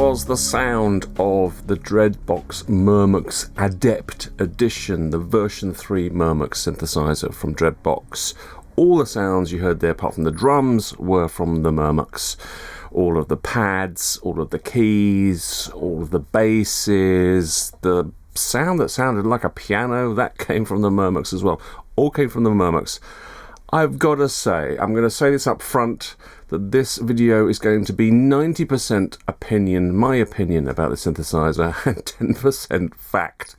was the sound of the Dreadbox Murmux Adept edition, the version 3 Murmux synthesizer from Dreadbox. All the sounds you heard there, apart from the drums, were from the Murmux. All of the pads, all of the keys, all of the basses, the sound that sounded like a piano, that came from the Murmux as well. All came from the Murmux. I've got to say, I'm going to say this up front, that this video is going to be 90% opinion, my opinion about the synthesizer, and 10% fact.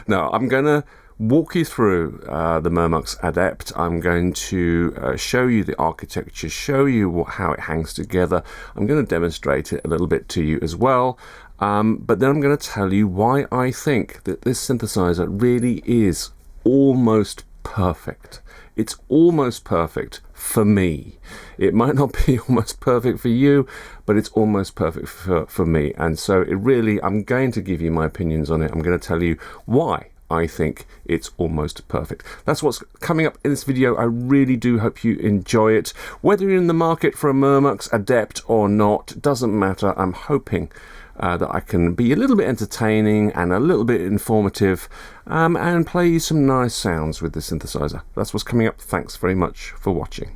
Now, I'm going to walk you through the Murmux Adept. I'm going to show you the architecture, show you how it hangs together. I'm going to demonstrate it a little bit to you as well. But then I'm going to tell you why I think that this synthesizer really is almost perfect. It's almost perfect for me. It might not be almost perfect for you, but it's almost perfect for me. And so it really, I'm going to give you my opinions on it. I'm going to tell you why I think it's almost perfect. That's what's coming up in this video. I really do hope you enjoy it. Whether you're in the market for a Murmux Adept or not, doesn't matter. I'm hoping that I can be a little bit entertaining and a little bit informative and play you some nice sounds with the synthesizer. That's what's coming up. Thanks very much for watching.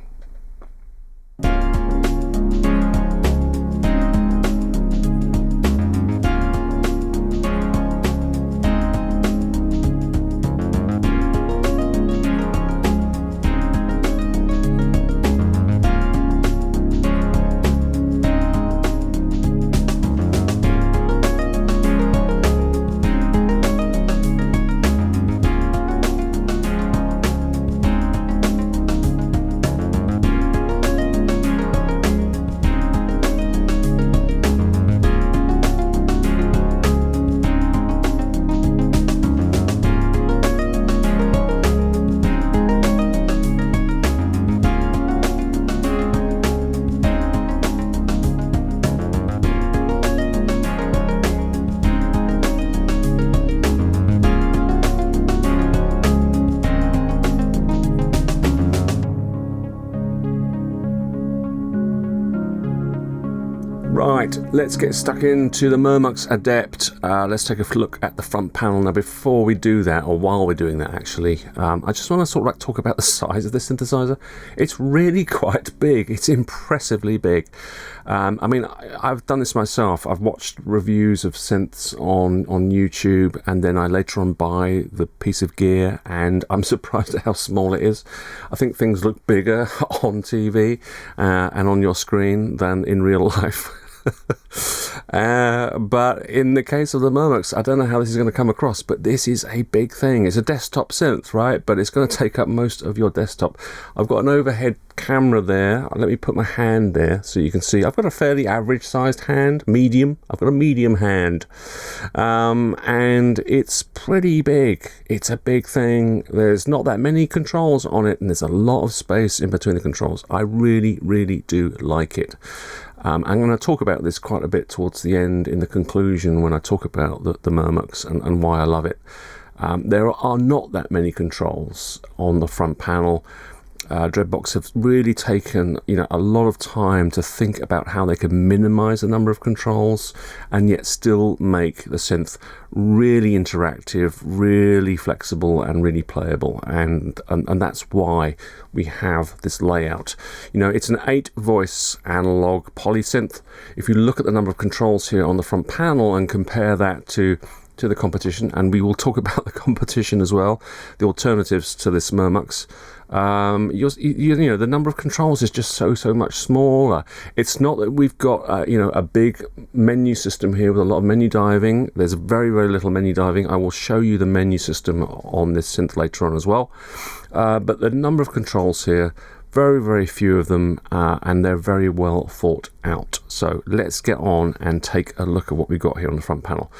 Right, let's get stuck into the Murmux Adept. Let's take a look at the front panel. Now, before we do that, or while we're doing that actually, I just want to sort of like talk about the size of the synthesizer. It's really quite big. It's impressively big. I mean, I've done this myself. I've watched reviews of synths on YouTube, and then I later on buy the piece of gear, and I'm surprised at how small it is. I think things look bigger on TV and on your screen than in real life. But in the case of the Murmux, I don't know how this is going to come across, but this is a big thing. It's a desktop synth, right? But it's going to take up most of your desktop. I've got an overhead camera there. Let me put my hand there so you can see. I've got a fairly average sized hand, medium. I've got a medium hand, and it's pretty big. It's a big thing. There's not that many controls on it, and there's a lot of space in between the controls. I really, really do like it. I'm going to talk about this quite a bit towards the end in the conclusion when I talk about the Murmux and why I love it. There are not that many controls on the front panel. Dreadbox have really taken a lot of time to think about how they can minimize the number of controls and yet still make the synth really interactive, really flexible, and really playable. And that's why we have this layout. It's an 8-voice analog polysynth. If you look at the number of controls here on the front panel and compare that to the competition, and we will talk about the competition as well, the alternatives to this Murmux, the number of controls is just so much smaller. It's not that we've got a big menu system here with a lot of menu diving. There's very little menu diving. I will show you the menu system on this synth later on as well. But the number of controls here, very few of them, and they're very well thought out. So let's get on and take a look at what we've got here on the front panel.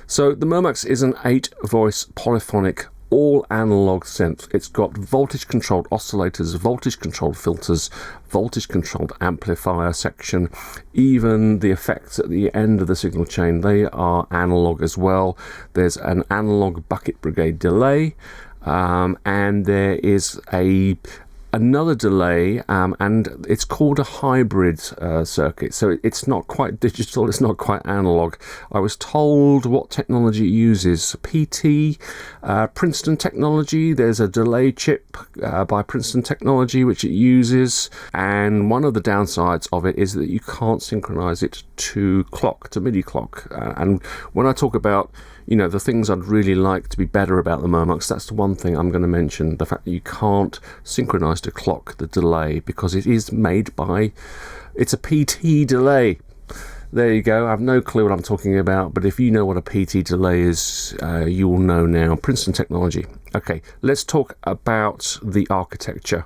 So the Murmux is an 8-voice polyphonic all analog synth. It's got voltage controlled oscillators, voltage controlled filters, voltage controlled amplifier section. Even the effects at the end of the signal chain, they are analog as well. There's an analog bucket brigade delay, and there is a another delay, and it's called a hybrid circuit. So it's not quite digital, it's not quite analog. I was told what technology it uses. PT, Princeton technology. There's a delay chip by Princeton technology which it uses, and one of the downsides of it is that you can't synchronize it to MIDI clock. And when I talk about, you know, the things I'd really like to be better about the Murmux, that's the one thing I'm going to mention, the fact that you can't synchronize to clock the delay, because it is made by, it's a PT delay. There you go. I have no clue what I'm talking about, but if you know what a PT delay is, you will know now. Princeton technology. Okay, let's talk about the architecture.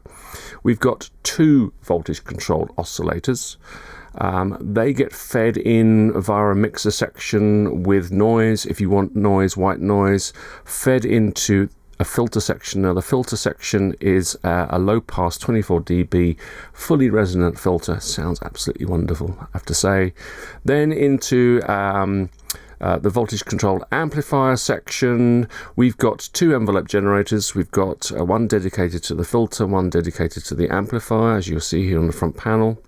We've got 2 voltage controlled oscillators. They get fed in via a mixer section with noise, if you want noise, white noise, fed into a filter section. Now the filter section is a low pass 24 dB fully resonant filter. Sounds absolutely wonderful, I have to say. Then into the voltage controlled amplifier section, we've got 2 envelope generators. We've got one dedicated to the filter, one dedicated to the amplifier, as you'll see here on the front panel.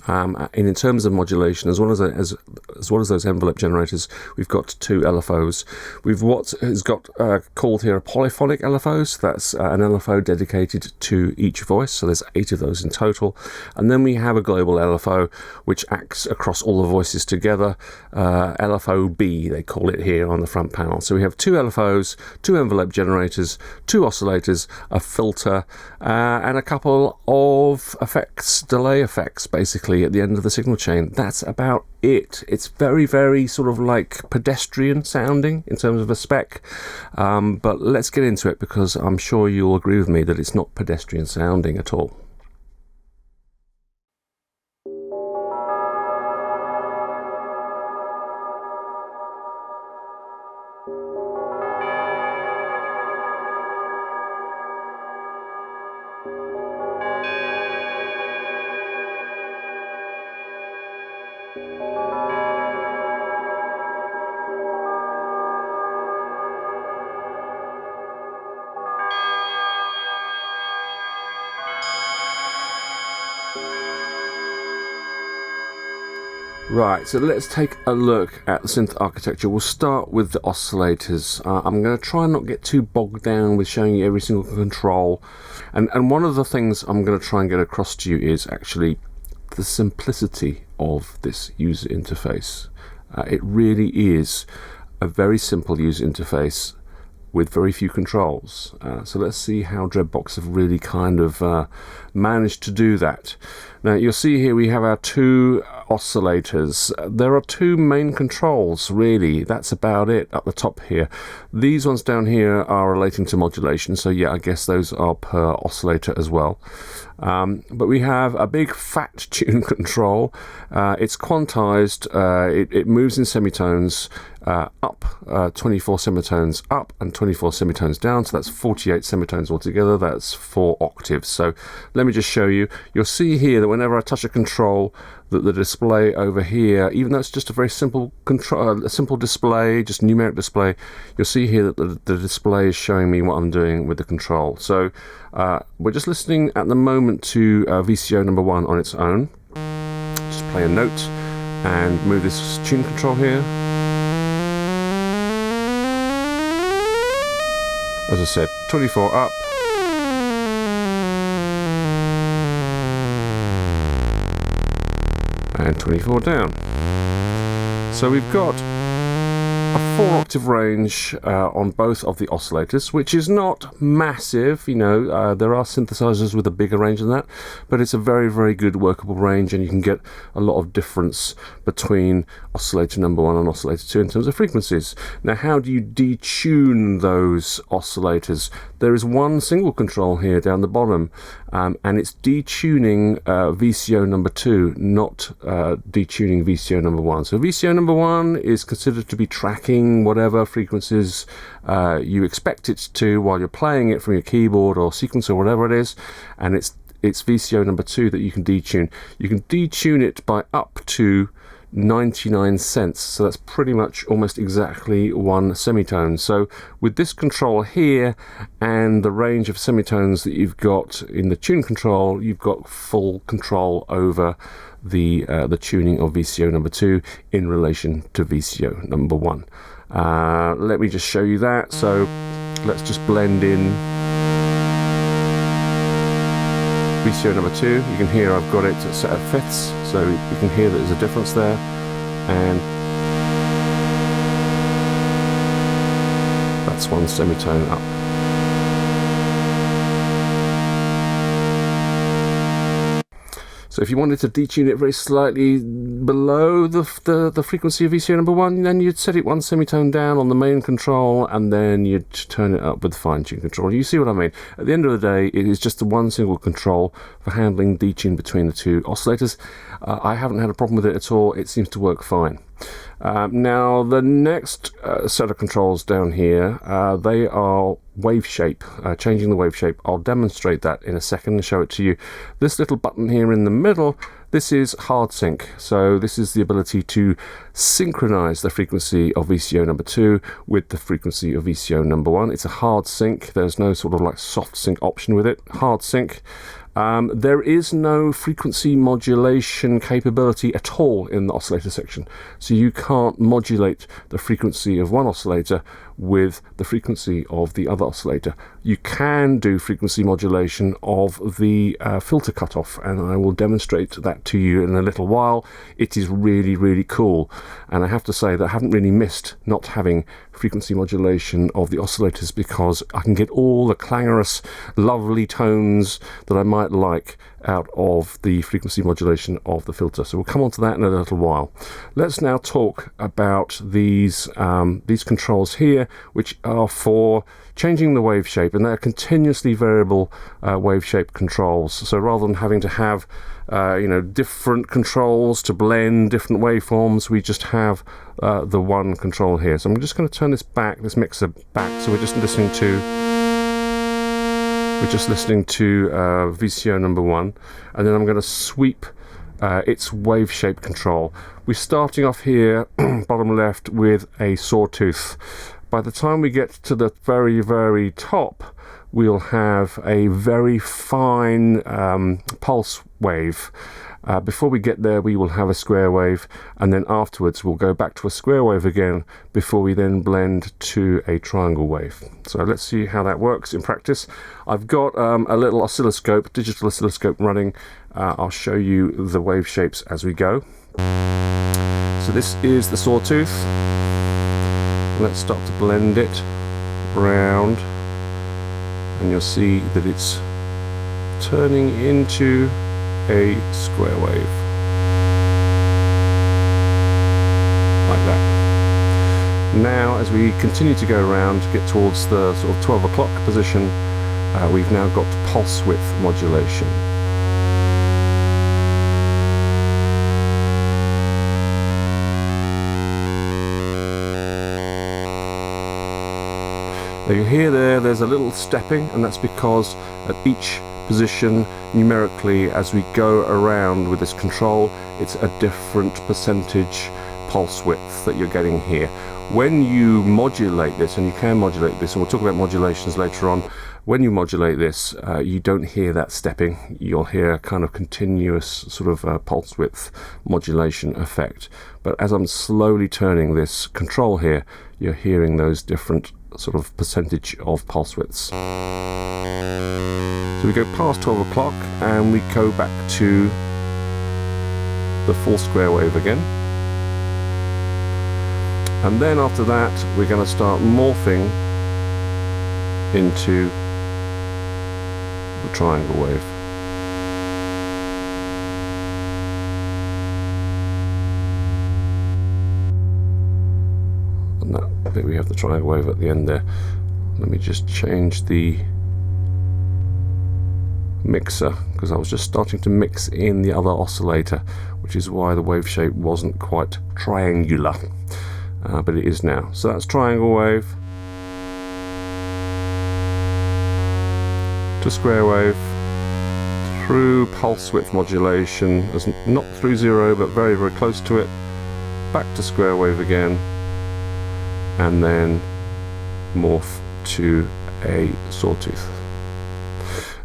And in terms of modulation, as well as those envelope generators, we've got 2 LFOs. We've what has got called here a polyphonic LFO, so that's an LFO dedicated to each voice, so there's 8 of those in total. And then we have a global LFO which acts across all the voices together, LFO-B they call it here on the front panel. So we have 2 LFOs, 2 envelope generators, 2 oscillators, a filter, and a couple of effects, delay effects basically at the end of the signal chain. That's about it. It's very, very sort of like pedestrian sounding in terms of a spec, but let's get into it, because I'm sure you'll agree with me that it's not pedestrian sounding at all. Right, so let's take a look at the synth architecture. We'll start with the oscillators. I'm going to try and not get too bogged down with showing you every single control. And one of the things I'm going to try and get across to you is actually the simplicity of this user interface. It really is a very simple user interface with very few controls. So let's see how Dreadbox have really kind of managed to do that. Now you'll see here we have our 2 oscillators. There are 2 main controls really, that's about it up the top here. These ones down here are relating to modulation, so yeah, I guess those are per oscillator as well. But we have a big fat tune control. It's quantized, it moves in semitones, up 24 semitones up and 24 semitones down, so that's 48 semitones altogether. That's 4 octaves. So let me just show you. You'll see here that whenever I touch a control, that the display over here, even though it's just a very simple control, a simple display, just numeric display, you'll see here that the display is showing me what I'm doing with the control. So we're just listening at the moment to VCO number 1 on its own. Just play a note and move this tune control here. As I said, 24 up, and 24 down. So we've got a 4 octave range on both of the oscillators, which is not massive. You know, there are synthesizers with a bigger range than that, but it's a very, very good workable range, and you can get a lot of difference between oscillator number 1 and oscillator 2 in terms of frequencies. Now, how do you detune those oscillators? There is one single control here down the bottom, and it's detuning VCO number 2, not detuning VCO number 1. So VCO number 1 is considered to be tracking whatever frequencies you expect it to while you're playing it from your keyboard or sequencer or whatever it is, and it's VCO number 2 that you can detune. You can detune it by up to 99 cents. So that's pretty much almost exactly one semitone. So with this control here and the range of semitones that you've got in the tune control, you've got full control over the tuning of VCO number 2 in relation to VCO number 1. Let me just show you that. So let's just blend in VCO number 2. You can hear I've got it set at fifths, so you can hear that there's a difference there. And that's one semitone up. So if you wanted to detune it very slightly below the frequency of VCO number 1, then you'd set it one semitone down on the main control, and then you'd turn it up with the fine-tune control. You see what I mean? At the end of the day, it is just the one single control for handling detune between the two oscillators. I haven't had a problem with it at all. It seems to work fine. Now the next set of controls down here, they are wave shape, changing the wave shape. I'll demonstrate that in a second and show it to you. This little button here in the middle, this is hard sync. So this is the ability to synchronize the frequency of VCO number 2 with the frequency of VCO number 1. It's a hard sync. There's no sort of like soft sync option with it. Hard sync. There is no frequency modulation capability at all in the oscillator section, so you can't modulate the frequency of one oscillator with the frequency of the other oscillator. You can do frequency modulation of the filter cutoff, and I will demonstrate that to you in a little while. It is really, really cool, and I have to say that I haven't really missed not having frequency modulation of the oscillators, because I can get all the clangorous, lovely tones that I might like out of the frequency modulation of the filter. So we'll come on to that in a little while. Let's now talk about these controls here, which are for changing the wave shape, and they're continuously variable wave shape controls. So rather than having to have different controls to blend different waveforms, we just have the one control here. So I'm just going to turn this mixer back, so we're just listening to VCO number 1, and then I'm going to sweep its wave shape control. We're starting off here bottom left with a sawtooth. By the time we get to the very, very top, we'll have a very fine pulse wave. Before we get there, we will have a square wave, and then afterwards we'll go back to a square wave again before we then blend to a triangle wave. So let's see how that works in practice. I've got a little oscilloscope, digital oscilloscope running. I'll show you the wave shapes as we go. So this is the sawtooth. Let's start to blend it round, and you'll see that it's turning into a square wave like that. Now as we continue to go around, get towards the sort of 12 o'clock position, we've now got pulse width modulation. Now you hear there's a little stepping, and that's because at each position numerically as we go around with this control, it's a different percentage pulse width that you're getting here. When you modulate this, and you can modulate this, and we'll talk about modulations later on, when you modulate this, you don't hear that stepping. You'll hear a kind of continuous sort of pulse width modulation effect. But as I'm slowly turning this control here, you're hearing those different sort of percentage of pulse widths. So we go past 12 o'clock and we go back to the full square wave again. And then after that, we're going to start morphing into the triangle wave. And that, I think we have the triangle wave at the end there. Let me just change the mixer, because I was just starting to mix in the other oscillator, which is why the wave shape wasn't quite triangular, but it is now. So that's triangle wave to square wave through pulse width modulation, as not through zero but very, very close to it, back to square wave again, and then morph to a sawtooth.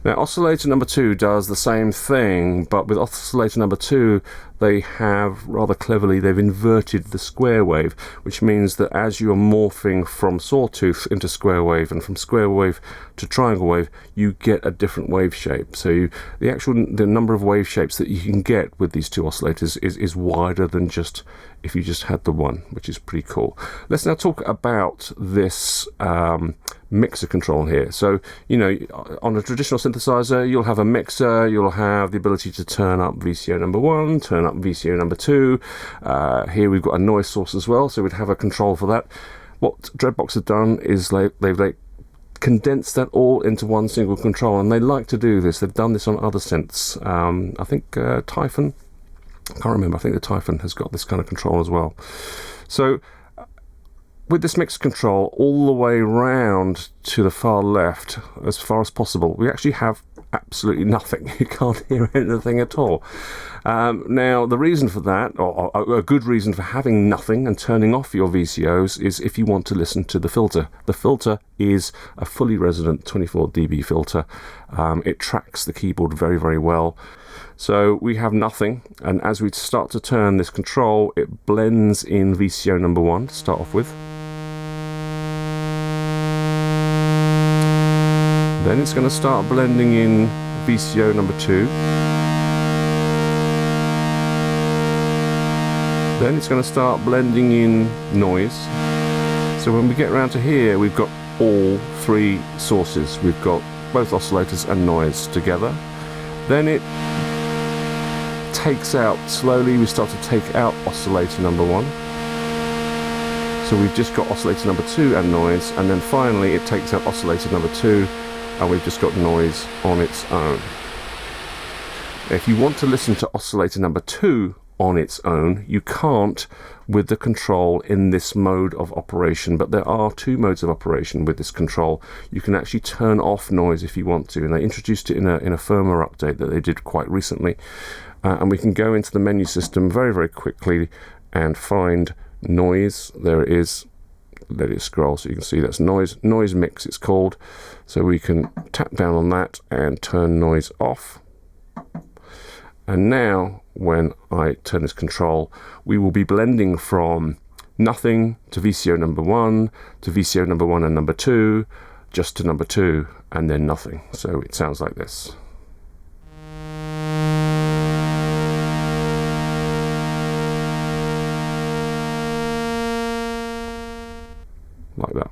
Now oscillator number 2 does the same thing, but with oscillator number 2 they have, rather cleverly, they've inverted the square wave, which means that as you are morphing from sawtooth into square wave and from square wave to triangle wave, you get a different wave shape. So the number of wave shapes that you can get with these two oscillators is wider than just if you just had the one, which is pretty cool. Let's now talk about this mixer control here. So, you know, on a traditional synthesizer, you'll have a mixer, you'll have the ability to turn up VCO number 1, turn up VCO number 2. Here we've got a noise source as well, so we'd have a control for that. What Dreadbox have done is they've condensed that all into one single control, and they like to do this. They've done this on other synths. I think Typhon, I can't remember, I think the Typhon has got this kind of control as well. So with this mixer control all the way round to the far left, as far as possible, we actually have absolutely nothing. You can't hear anything at all. Now, the reason for that, or a good reason for having nothing and turning off your VCOs, is if you want to listen to the filter. The filter is a fully resonant 24 dB filter. It tracks the keyboard very, very well. So we have nothing, and as we start to turn this control, it blends in VCO number 1 to start off with. Then it's going to start blending in VCO number 2. Then it's going to start blending in noise. So when we get around to here, we've got all three sources. We've got both oscillators and noise together. Then it takes out, slowly we start to take out oscillator number 1. So we've just got oscillator number 2 and noise, and then finally it takes out oscillator number 2, and we've just got noise on its own. If you want to listen to oscillator number 2 on its own, you can't with the control in this mode of operation, but there are two modes of operation with this control. You can actually turn off noise if you want to, and they introduced it in a firmware update that they did quite recently. And we can go into the menu system very, very quickly and find noise. There it is. Let it scroll so you can see that's noise mix, it's called. So we can tap down on that and turn noise off. And now when I turn this control, we will be blending from nothing to VCO number 1 to VCO number 1 and number 2, just to number 2, and then nothing. So it sounds like this. Like that.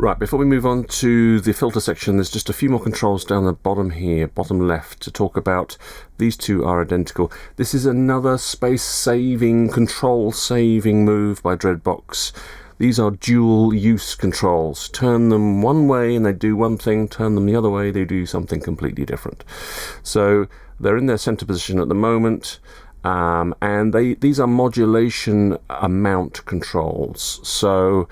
Right, before we move on to the filter section, there's just a few more controls down the bottom here, bottom left, to talk about. These two are identical. This is another space-saving, control-saving move by Dreadbox. These are dual-use controls. Turn them one way and they do one thing, turn them the other way, they do something completely different. So they're in their center position at the moment. And these are modulation amount controls. So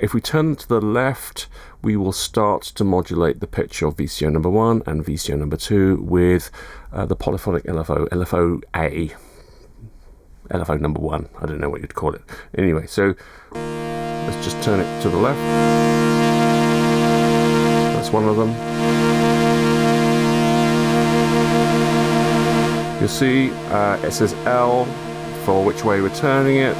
if we turn them to the left, we will start to modulate the pitch of VCO number 1 and VCO number 2 with the Polyphonic LFO, LFO-A, LFO number 1. I don't know what you'd call it. Anyway, so let's just turn it to the left. That's one of them. You'll see it says L for which way we're turning it.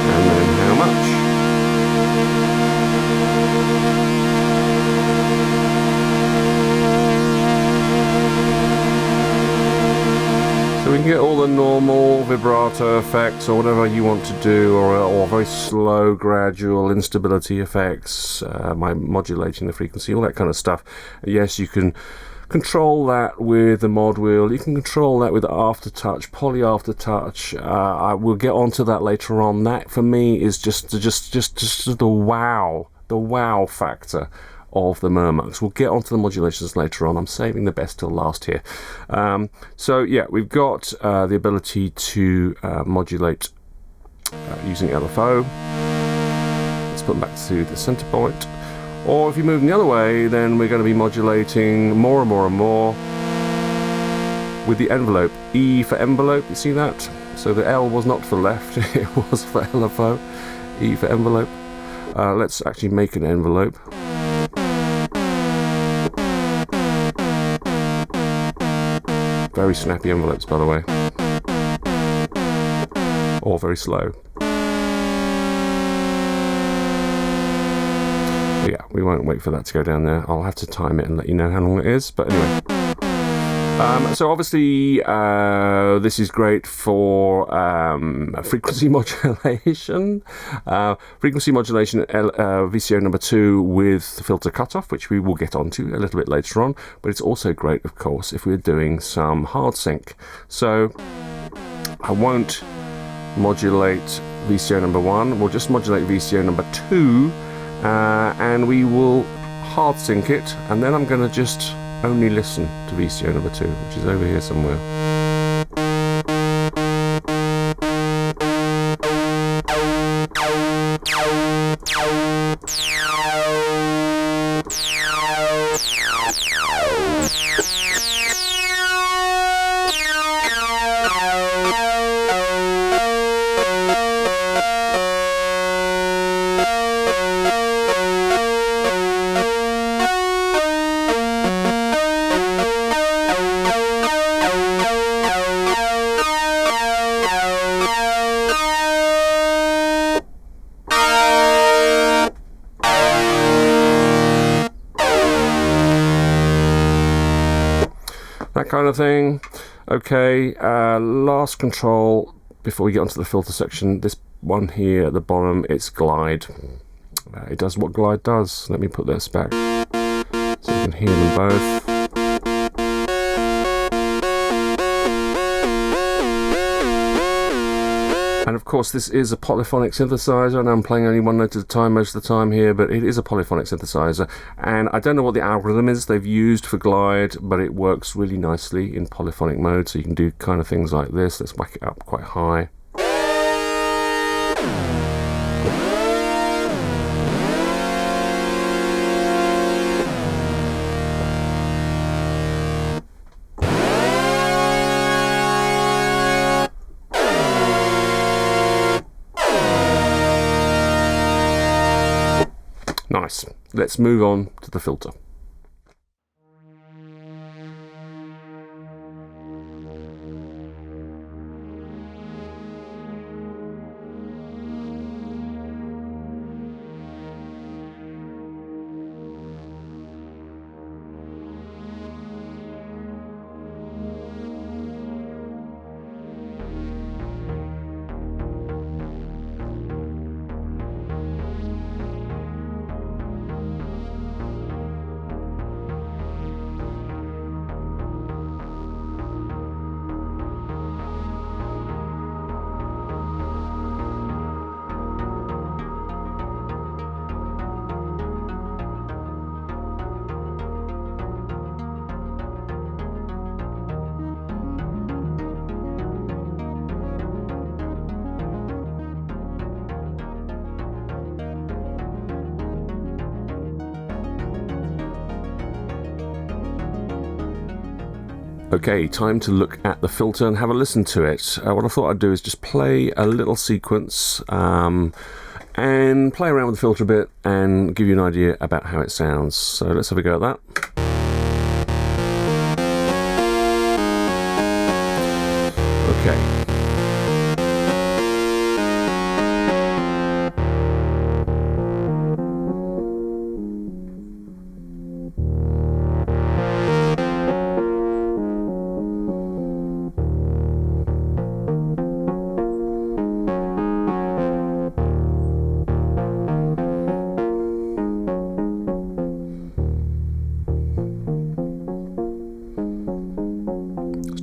And then how much. So we can get all the normal vibrato effects or whatever you want to do, or very slow, gradual instability effects, modulating the frequency, all that kind of stuff. Yes, you can control that with the mod wheel. You can control that with Aftertouch, Poly Aftertouch. I will get onto that later on. That for me is just the wow factor of the Murmux. We'll get onto the modulations later on. I'm saving the best till last here. So yeah, we've got the ability to modulate using LFO. Let's put them back to the center point. Or if you move them the other way, then we're going to be modulating more and more and more with the envelope. E for envelope, you see that? So the L was not for left, it was for LFO. E for envelope. Let's actually make an envelope. Very snappy envelopes, by the way. Or very slow. But yeah, we won't wait for that to go down there. I'll have to time it and let you know how long it is. But anyway. So obviously, this is great for frequency modulation. Frequency modulation VCO number 2 with filter cutoff, which we will get onto a little bit later on. But it's also great, of course, if we're doing some hard sync. So I won't modulate VCO number 1. We'll just modulate VCO number 2, and we will hard sync it. And then I'm going to just only listen to VCO number 2, which is over here somewhere. That kind of thing. Okay, last control before we get onto the filter section. This one here at the bottom, it's glide. It does what glide does. Let me put this back so you can hear them both. And of course this is a polyphonic synthesizer, and I'm playing only one note at a time most of the time here, but it is a polyphonic synthesizer, and I don't know what the algorithm is they've used for glide, but it works really nicely in polyphonic mode, so you can do kind of things like this. Let's whack it up quite high. Nice. Let's move on to the filter. Okay, time to look at the filter and have a listen to it. What I thought I'd do is just play a little sequence and play around with the filter a bit and give you an idea about how it sounds. So let's have a go at that. Okay.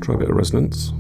Try a bit of resonance.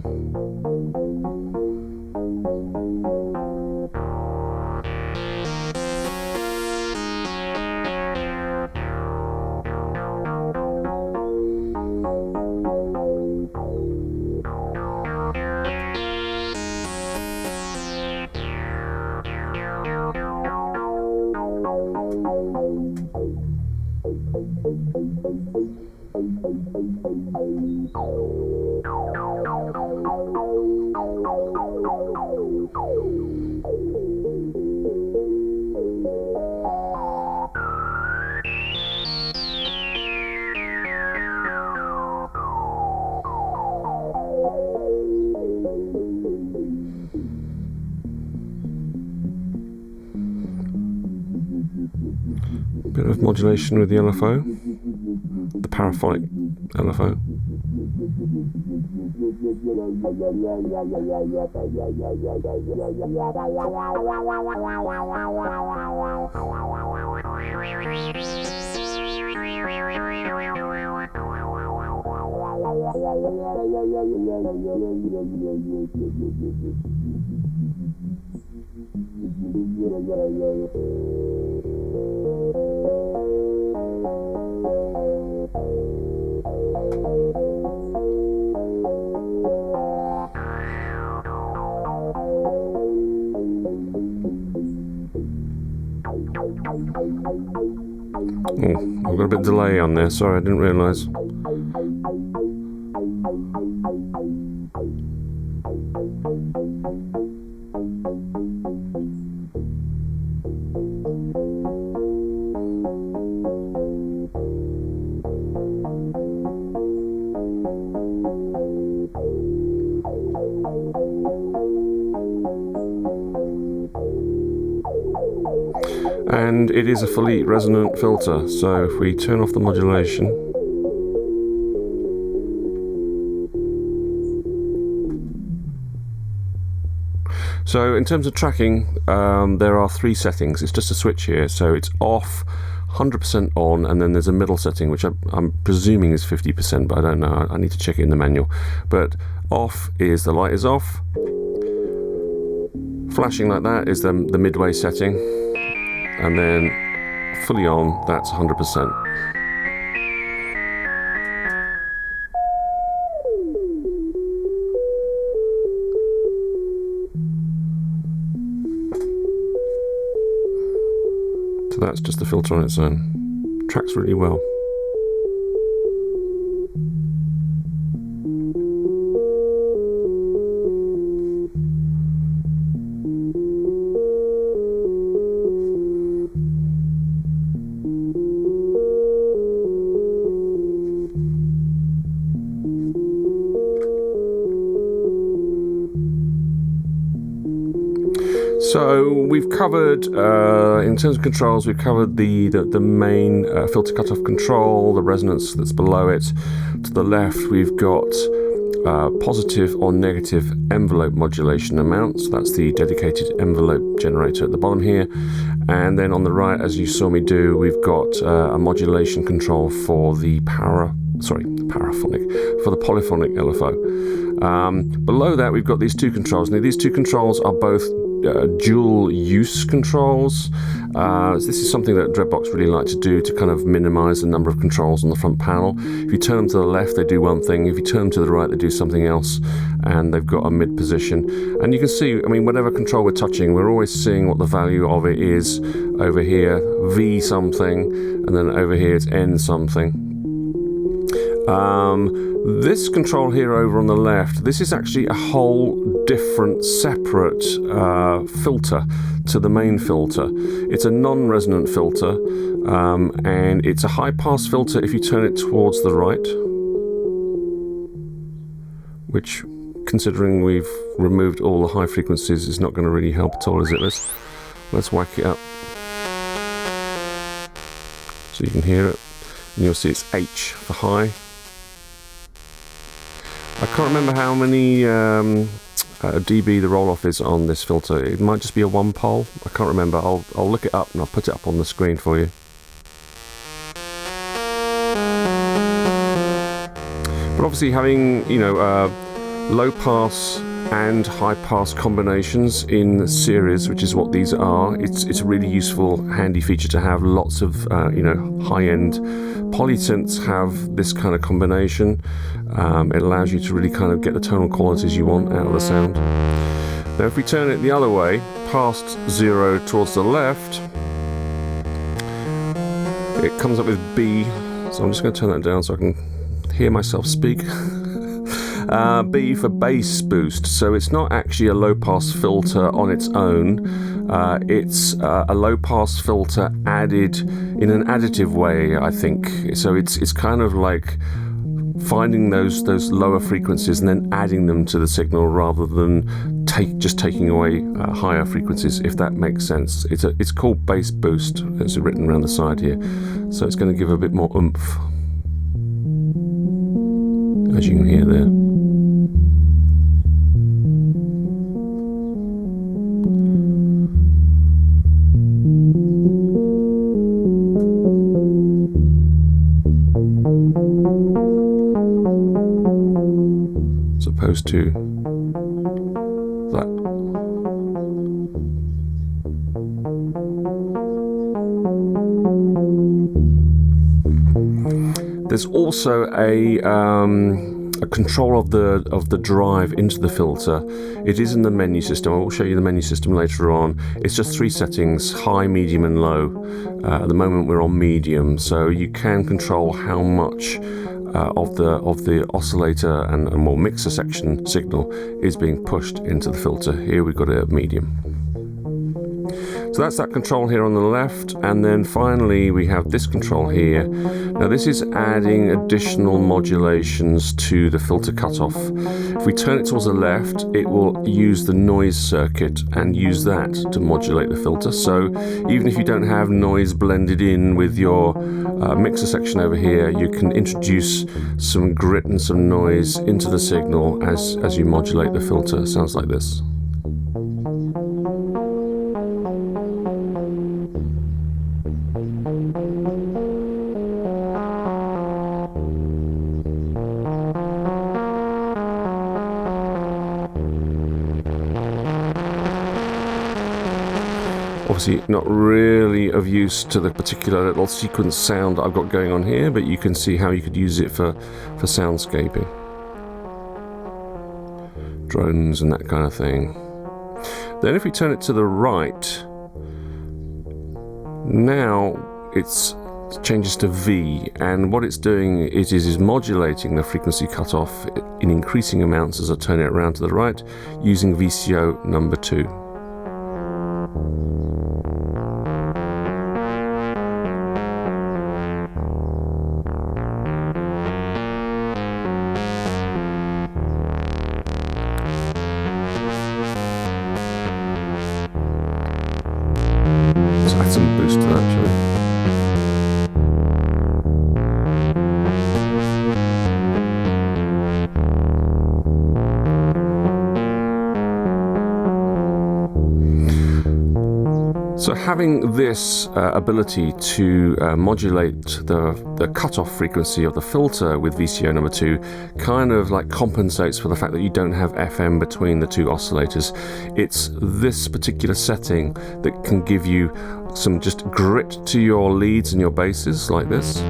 Bit of modulation with the LFO, the paraphonic LFO. Oh, I've got a bit of delay on there, sorry, I didn't realise. And it is a fully resonant filter, so if we turn off the modulation, so in terms of tracking, there are 3 settings. It's just a switch here, so it's off, 100% on, and then there's a middle setting which I'm presuming is 50%, but I don't know, I need to check it in the manual. But off is the light is off, flashing like that is the midway setting, and then fully on, that's 100%. So that's just the filter on its own. Tracks really well. So we've covered, in terms of controls, we've covered the main filter cutoff control, the resonance that's below it. To the left, we've got positive or negative envelope modulation amounts. That's the dedicated envelope generator at the bottom here. And then on the right, as you saw me do, we've got a modulation control for the polyphonic LFO. Below that, we've got these 2 controls. Now, these 2 controls are both dual use controls. This is something that Dreadbox really like to do to kind of minimize the number of controls on the front panel. If you turn them to the left, they do one thing. If you turn them to the right, they do something else, and they've got a mid position. And you can see, I mean, whatever control we're touching, we're always seeing what the value of it is. Over here, V something, and then over here it's N something. This control here over on the left, this is actually a whole different separate filter to the main filter. It's a non-resonant filter, and it's a high-pass filter if you turn it towards the right, which, considering we've removed all the high frequencies, is not going to really help at all, is it? Let's whack it up so you can hear it, and you'll see it's H for high. I can't remember how many dB the roll-off is on this filter. It might just be a 1 pole. I can't remember. I'll look it up and I'll put it up on the screen for you. But obviously having, you know, low pass and high pass combinations in series, which is what these are, it's a really useful, handy feature to have. Lots of you know, high-end polysynths have this kind of combination. It allows you to really kind of get the tonal qualities you want out of the sound. Now if we turn it the other way, past 0 towards the left, it comes up with B. So I'm just going to turn that down so I can hear myself speak. B for bass boost. So it's not actually a low pass filter on its own. It's a low pass filter added in an additive way, I think. So it's kind of like finding those lower frequencies and then adding them to the signal rather than just taking away higher frequencies, if that makes sense. It's called bass boost. It's written around the side here. So it's going to give a bit more oomph, as you can hear there. As opposed to that. There's also a control of the drive into the filter. It is in the menu system. I will show you the menu system later on. It's just 3 settings: high, medium and low. At the moment we're on medium, so you can control how much of the oscillator and more mixer section signal is being pushed into the filter. Here we've got it at medium. So that's that control here on the left, and then finally we have this control here. Now this is adding additional modulations to the filter cutoff. If we turn it towards the left, it will use the noise circuit and use that to modulate the filter. So even if you don't have noise blended in with your mixer section over here, you can introduce some grit and some noise into the signal as you modulate the filter. It sounds like this. Obviously not really of use to the particular little sequence sound that I've got going on here, but you can see how you could use it for soundscaping. Drones and that kind of thing. Then if we turn it to the right, now it changes to V, and what it's doing is modulating the frequency cutoff in increasing amounts as I turn it around to the right using VCO number 2. Let's add some boost to that, shall we? So having this ability to modulate the cutoff frequency of the filter with VCO number 2 kind of like compensates for the fact that you don't have FM between the two oscillators. It's this particular setting that can give you some just grit to your leads and your basses like this.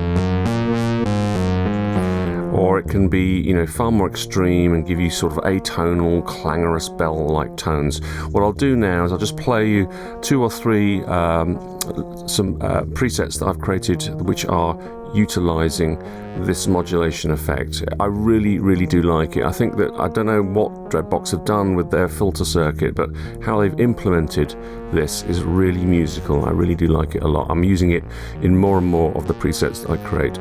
Or it can be, you know, far more extreme and give you sort of atonal, clangorous bell-like tones. What I'll do now is I'll just play you 2 or 3 presets that I've created which are utilizing this modulation effect. I really, really do like it. I think that, I don't know what Dreadbox have done with their filter circuit, but how they've implemented this is really musical. I really do like it a lot. I'm using it in more and more of the presets that I create.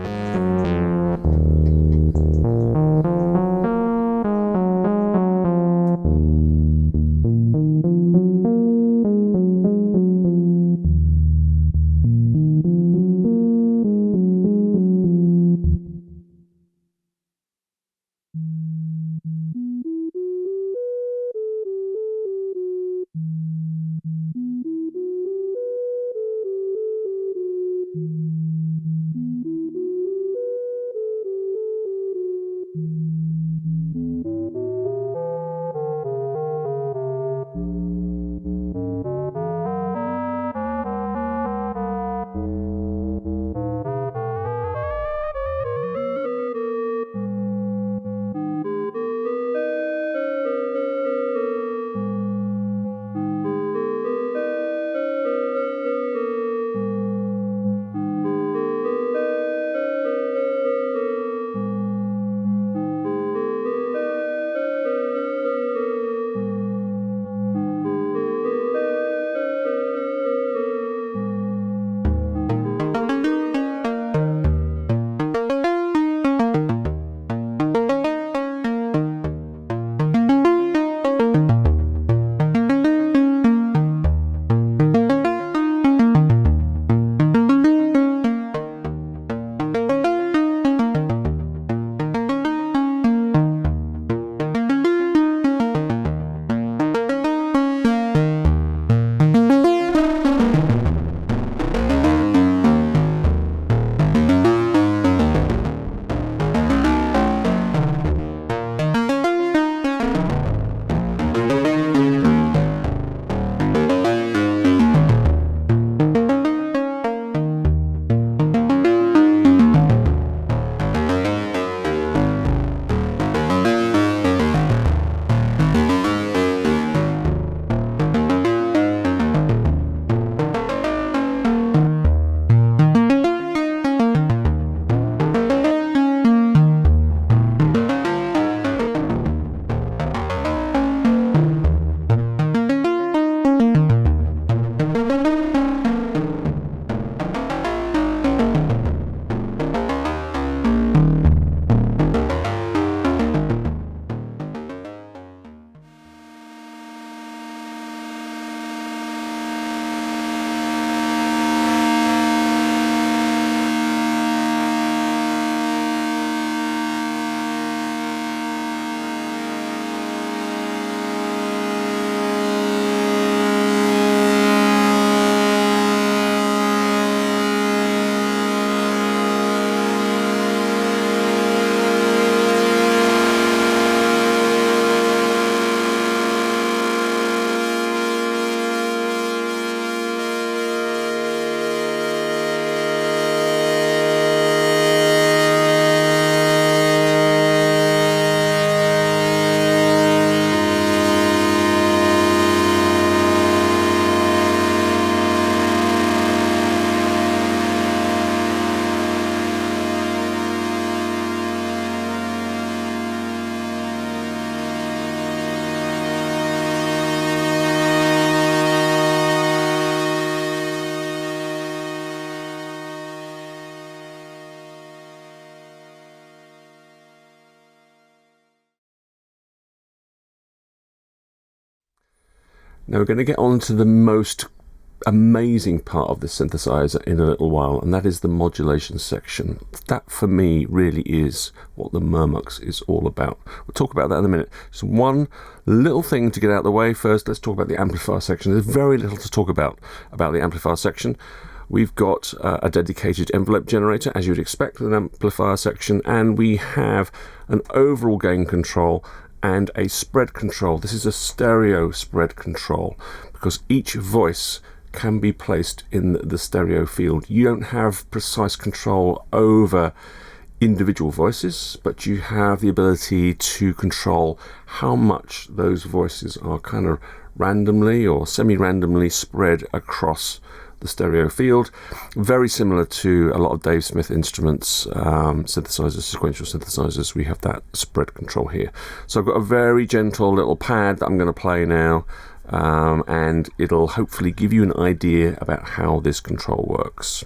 Now we're going to get on to the most amazing part of this synthesizer in a little while, and that is the modulation section. That for me really is what the Murmux is all about. We'll talk about that in a minute. Just one little thing to get out of the way. First, let's talk about the amplifier section. There's very little to talk about the amplifier section. We've got a dedicated envelope generator, as you'd expect with an amplifier section, and we have an overall gain control and a spread control. This is a stereo spread control because each voice can be placed in the stereo field. You don't have precise control over individual voices, but you have the ability to control how much those voices are kind of randomly or semi-randomly spread across the stereo field. Very similar to a lot of Dave Smith Instruments synthesizers, sequential synthesizers. We have that spread control here. So I've got a very gentle little pad that I'm going to play now, and it'll hopefully give you an idea about how this control works.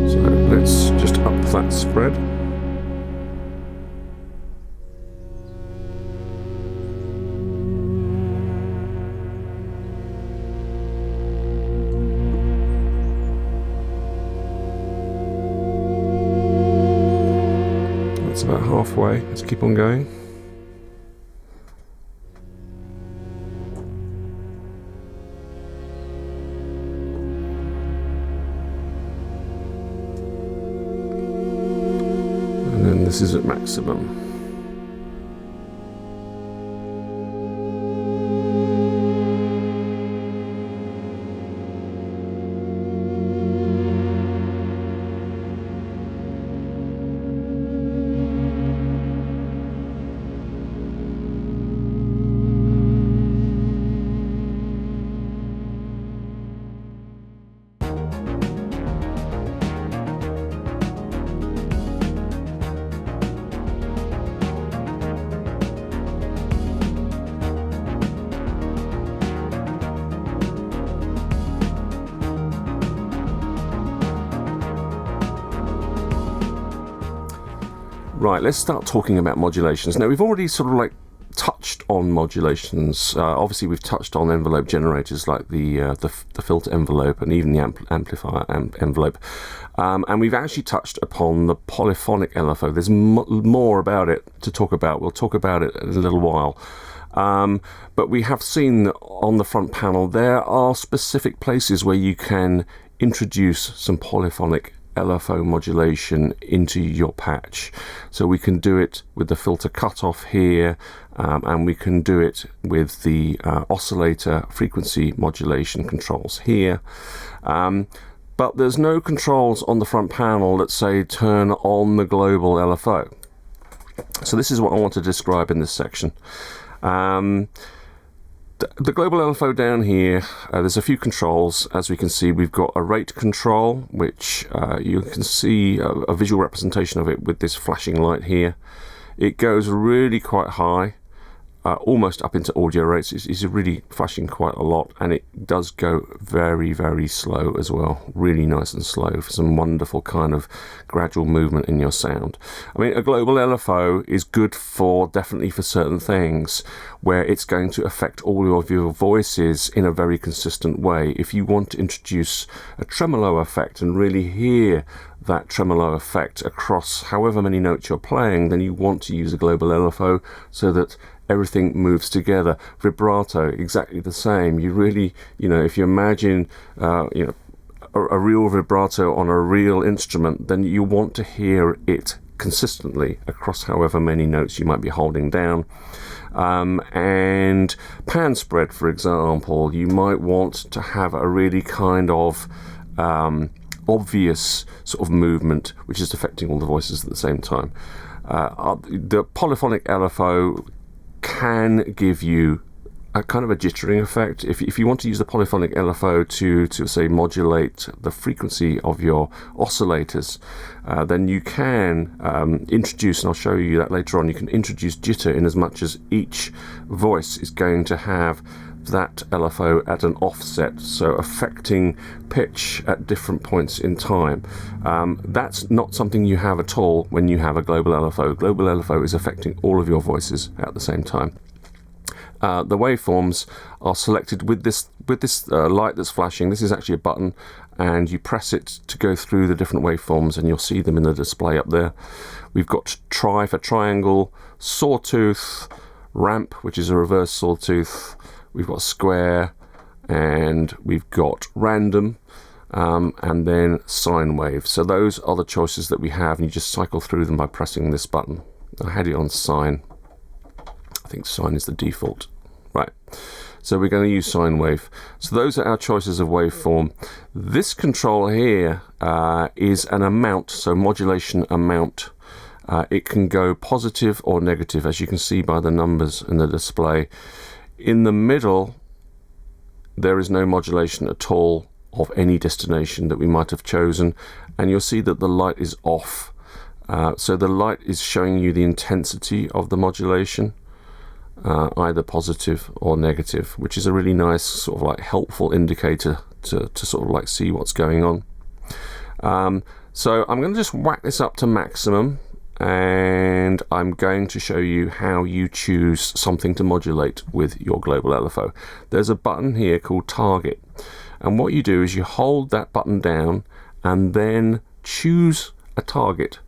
So let's just up that spread. About halfway. Let's keep on going. And then this is at maximum. Right, let's start talking about modulations. Now, we've already sort of like touched on modulations. Obviously, we've touched on envelope generators like the filter envelope and even the amplifier envelope. And we've actually touched upon the polyphonic LFO. There's more about it to talk about. We'll talk about it in a little while. But we have seen that on the front panel there are specific places where you can introduce some polyphonic LFO modulation into your patch. So we can do it with the filter cutoff here, and we can do it with the oscillator frequency modulation controls here. But there's no controls on the front panel that say turn on the global LFO. So this is what I want to describe in this section. The global LFO down here, there's a few controls. As we can see, we've got a rate control, which you can see a visual representation of it with this flashing light here. It goes really quite high, almost up into audio rates. It's really flashing quite a lot, and it does go very, very slow as well. Really nice and slow for some wonderful kind of gradual movement in your sound. I mean, a global LFO is good for definitely for certain things where it's going to affect all of your voices in a very consistent way. If you want to introduce a tremolo effect and really hear that tremolo effect across however many notes you're playing, then you want to use a global LFO so that everything moves together. Vibrato, exactly the same. You really, if you imagine, a real vibrato on a real instrument, then you want to hear it consistently across however many notes you might be holding down. And pan spread, for example, you might want to have a really kind of obvious sort of movement which is affecting all the voices at the same time. The polyphonic LFO can give you a kind of a jittering effect. If you want to use the polyphonic LFO to say modulate the frequency of your oscillators, then you can introduce, and I'll show you that later on, you can introduce jitter in as much as each voice is going to have that LFO at an offset, so affecting pitch at different points in time. That's not something you have at all when you have a global LFO. Global LFO is affecting all of your voices at the same time. The waveforms are selected with this light that's flashing. This is actually a button, and you press it to go through the different waveforms, and you'll see them in the display up there. We've got tri for triangle, sawtooth, ramp, which is a reverse sawtooth. We've got square, and we've got random, and then sine wave. So those are the choices that we have, and you just cycle through them by pressing this button. I had it on sine. I think sine is the default. Right. So we're going to use sine wave. So those are our choices of waveform. This control here is an amount, so modulation amount. It can go positive or negative, as you can see by the numbers in the display. In the middle, there is no modulation at all of any destination that we might have chosen, and you'll see that the light is off. So the light is showing you the intensity of the modulation, either positive or negative, which is a really nice sort of like helpful indicator to sort of like see what's going on. So I'm going to just whack this up to maximum, and I'm going to show you how you choose something to modulate with your global LFO. There's a button here called target, and what you do is you hold that button down and then choose a target.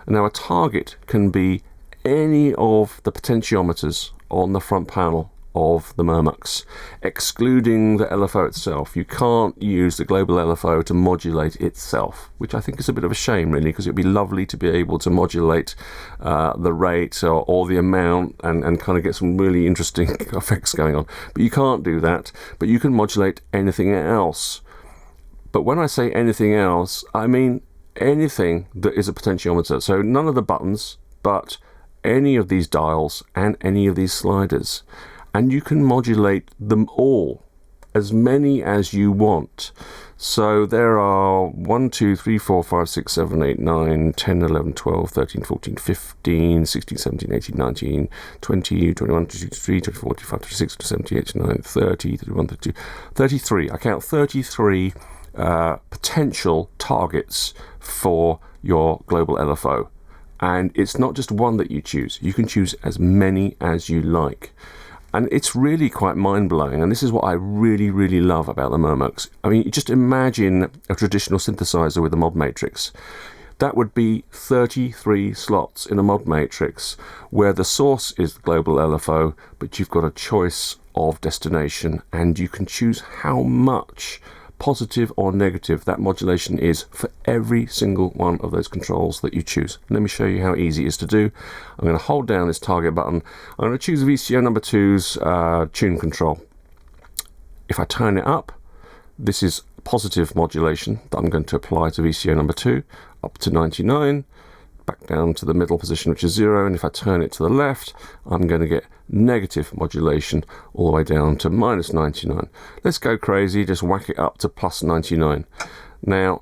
Now a target can be any of the potentiometers on the front panel of the Murmux, excluding the LFO itself. You can't use the global LFO to modulate itself, which I think is a bit of a shame, really, because it'd be lovely to be able to modulate the rate or the amount and kind of get some really interesting effects going on. But you can't do that, but you can modulate anything else. But when I say anything else, I mean anything that is a potentiometer. So none of the buttons, but any of these dials and any of these sliders. And you can modulate them all, as many as you want. So there are 1, 2, 3, 4, 5, 6, 7, 8, 9, 10, 11, 12, 13, 14, 15, 16, 17, 18, 19, 20, 21, 22, 23, 24, 25, 26, 27, 28, 29, 30, 31, 32, 33. I count 33 potential targets for your global LFO. And it's not just one that you choose. You can choose as many as you like. And it's really quite mind-blowing, and this is what I really, really love about the Murmux. I mean, just imagine a traditional synthesizer with a mod matrix. That would be 33 slots in a mod matrix where the source is the global LFO, but you've got a choice of destination, and you can choose how much positive or negative that modulation is for every single one of those controls that you choose. Let me show you how easy it is to do. I'm going to hold down this target button. I'm going to choose VCO number 2's tune control. If I turn it up, this is positive modulation that I'm going to apply to VCO number 2, up to 99, back down to the middle position, which is 0, and if I turn it to the left, I'm going to get negative modulation all the way down to minus 99. Let's go crazy, just whack it up to plus 99. Now,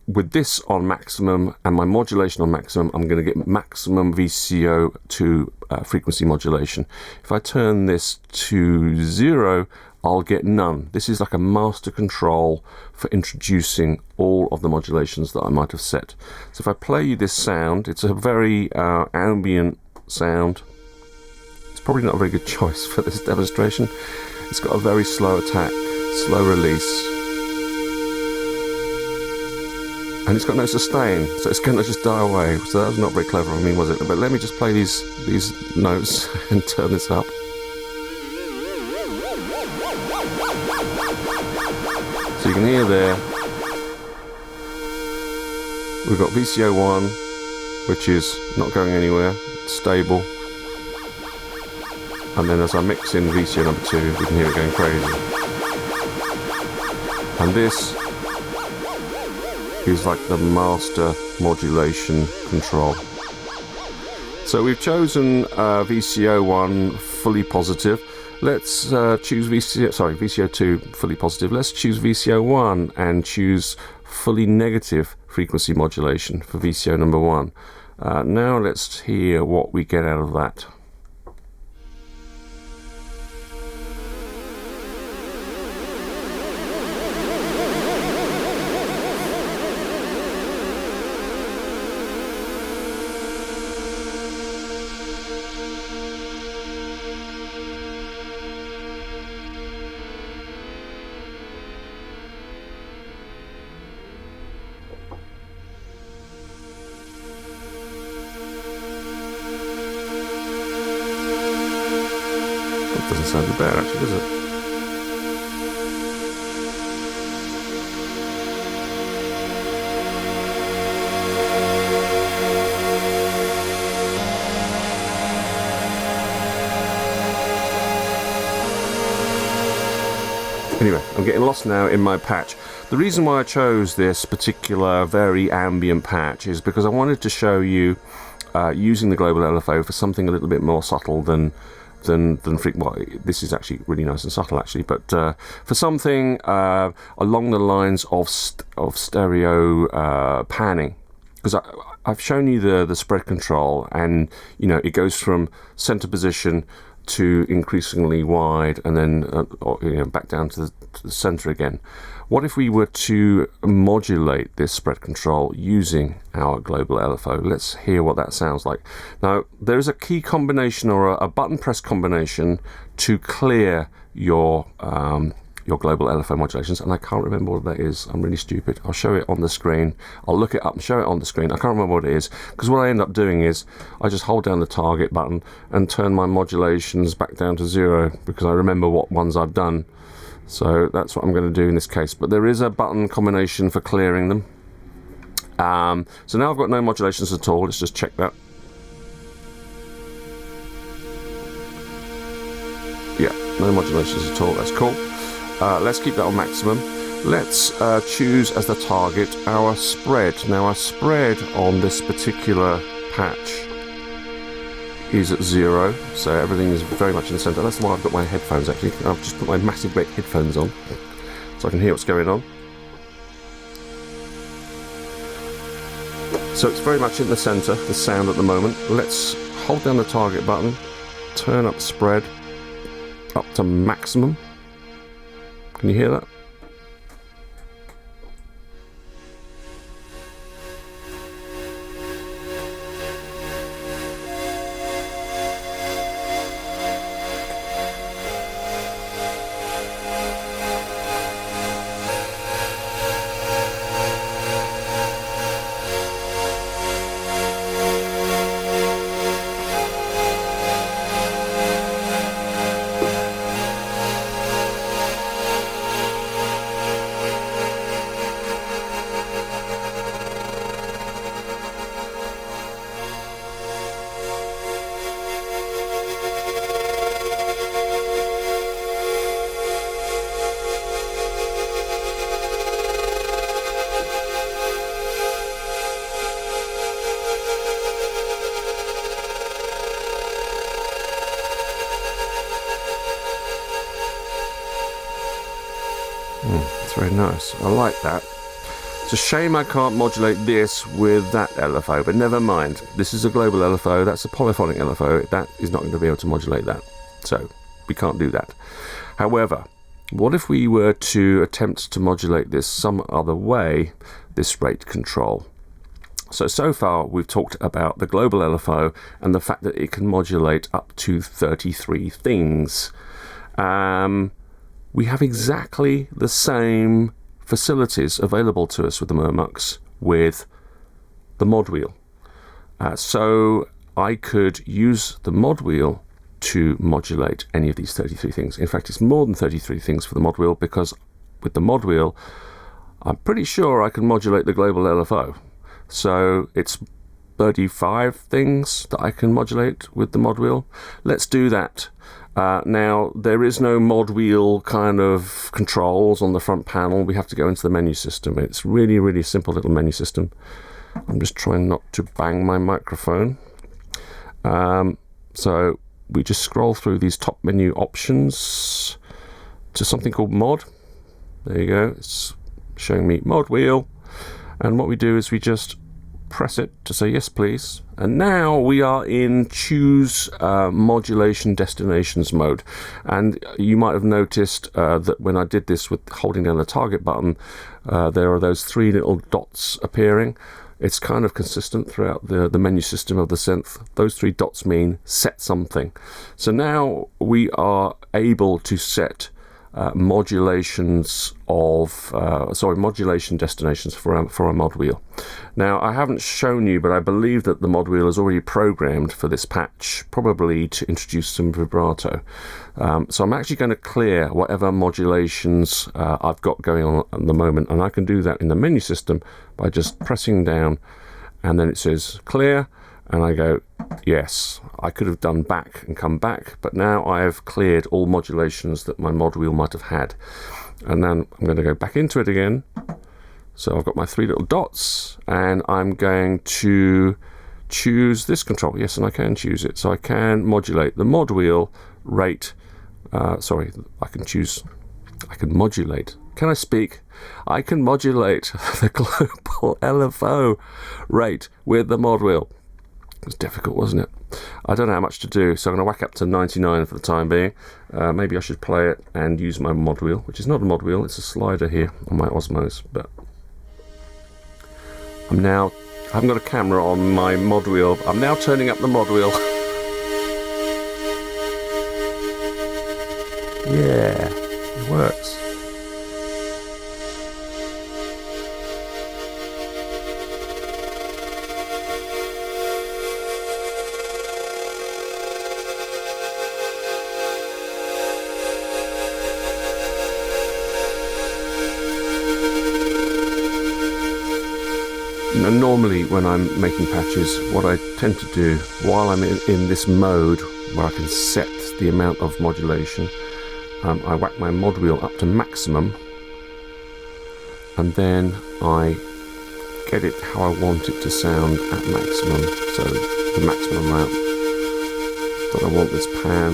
with this on maximum and my modulation on maximum, I'm going to get maximum VCO to frequency modulation. If I turn this to 0, I'll get none. This is like a master control for introducing all of the modulations that I might have set. So if I play you this sound, it's a very ambient sound. It's probably not a very good choice for this demonstration. It's got a very slow attack, slow release, and it's got no sustain, so it's going to just die away. So that was not very clever of me, was it? But let me just play these notes and turn this up. So you can hear there, we've got VCO 1, which is not going anywhere, it's stable. And then as I mix in VCO number 2, we can hear it going crazy. And this is like the master modulation control. So we've chosen VCO 1 fully positive. Let's choose VCO 2 fully positive. Let's choose VCO 1 and choose fully negative frequency modulation for VCO number 1. Now let's hear what we get out of that. Doesn't sound too bad actually, does it? Anyway, I'm getting lost now in my patch. The reason why I chose this particular very ambient patch is because I wanted to show you using the global LFO for something a little bit more subtle than well, this is actually really nice and subtle actually, but for something along the lines of stereo panning, because I've shown you the spread control, and you know it goes from center position to increasingly wide, and then back down to the center again. What if we were to modulate this spread control using our global LFO? Let's hear what that sounds like. Now, there is a key combination or a button press combination to clear your global LFO modulations, and I can't remember what that is. I'm really stupid. I'll show it on the screen. I'll look it up and show it on the screen. I can't remember what it is, because what I end up doing is I just hold down the target button and turn my modulations back down to 0, because I remember what ones I've done. So that's what I'm going to do in this case. But there is a button combination for clearing them. So now I've got no modulations at all. Let's just check that. Yeah, no modulations at all. That's cool. Let's keep that on maximum. Let's choose as the target our spread. Now our spread on this particular patch is at 0, so everything is very much in the center. That's why I've got my headphones actually. I've just put my massive red headphones on so I can hear what's going on. So it's very much in the center, the sound at the moment. Let's hold down the target button, turn up spread up to maximum. Can you hear that? very nice. I like that. It's a shame I can't modulate this with that LFO, but never mind. This is a global LFO, that's a polyphonic LFO. That is not going to be able to modulate that. So we can't do that. However, what if we were to attempt to modulate this some other way, this rate control? So far we've talked about the global LFO and the fact that it can modulate up to 33 things. We have exactly the same facilities available to us with the Murmux with the mod wheel. So I could use the mod wheel to modulate any of these 33 things. In fact, it's more than 33 things for the mod wheel, because with the mod wheel I'm pretty sure I can modulate the global LFO. So it's 35 things that I can modulate with the mod wheel. Let's do that. Now, there is no mod wheel kind of controls on the front panel. We have to go into the menu system. It's really, really simple little menu system. I'm just trying not to bang my microphone. So we just scroll through these top menu options to something called mod. There you go. It's showing me mod wheel. And what we do is we just press it to say yes please, and now we are in choose modulation destinations mode. And you might have noticed that when I did this with holding down the target button, there are those three little dots appearing. It's kind of consistent throughout the menu system of the synth. Those three dots mean set something. So now we are able to set modulation destinations for a mod wheel. Now, I haven't shown you, but I believe that the mod wheel is already programmed for this patch, probably to introduce some vibrato. So I'm actually going to clear whatever modulations I've got going on at the moment, and I can do that in the menu system by just pressing down, and then it says clear, and I go yes. I could have done back and come back, but now I have cleared all modulations that my mod wheel might have had. And then I'm going to go back into it again. So I've got my three little dots, and I'm going to choose this control. Yes, and I can choose it. So I can modulate the mod wheel rate. I can modulate. Can I speak? I can modulate the global LFO rate with the mod wheel. It was difficult, wasn't it? I don't know how much to do, so I'm going to whack up to 99 for the time being. Maybe I should play it and use my mod wheel, which is not a mod wheel, it's a slider here on my Osmos. But I haven't got a camera on my mod wheel. I'm now turning up the mod wheel. Yeah, it works. Normally when I'm making patches, what I tend to do while I'm in this mode where I can set the amount of modulation, I whack my mod wheel up to maximum, and then I get it how I want it to sound at maximum. So the maximum amount that I want this pan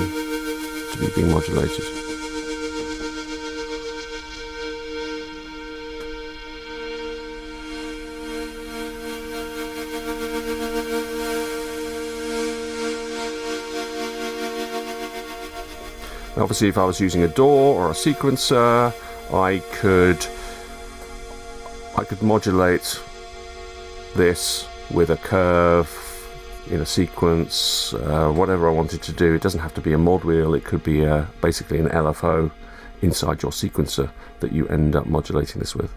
to be being modulated. Obviously, if I was using a DAW or a sequencer, I could modulate this with a curve in a sequence, whatever I wanted to do. It doesn't have to be a mod wheel. It could be basically an LFO inside your sequencer that you end up modulating this with.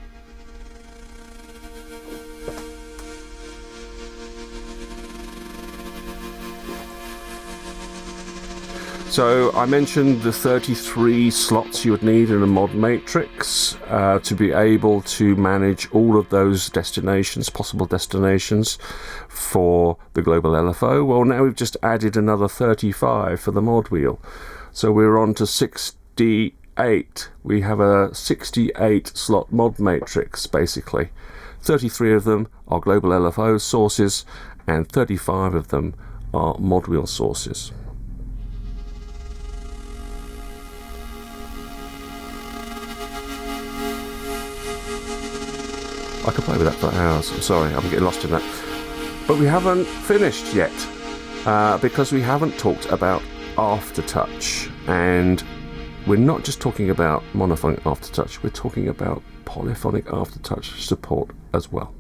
So I mentioned the 33 slots you would need in a mod matrix to be able to manage all of those destinations, possible destinations for the global LFO. Well, now we've just added another 35 for the mod wheel. So we're on to 68. We have a 68 slot mod matrix, basically. 33 of them are global LFO sources, and 35 of them are mod wheel sources. I could play with that for hours. I'm sorry, I'm getting lost in that. But we haven't finished yet, because we haven't talked about Aftertouch. And we're not just talking about monophonic Aftertouch, we're talking about polyphonic Aftertouch support as well.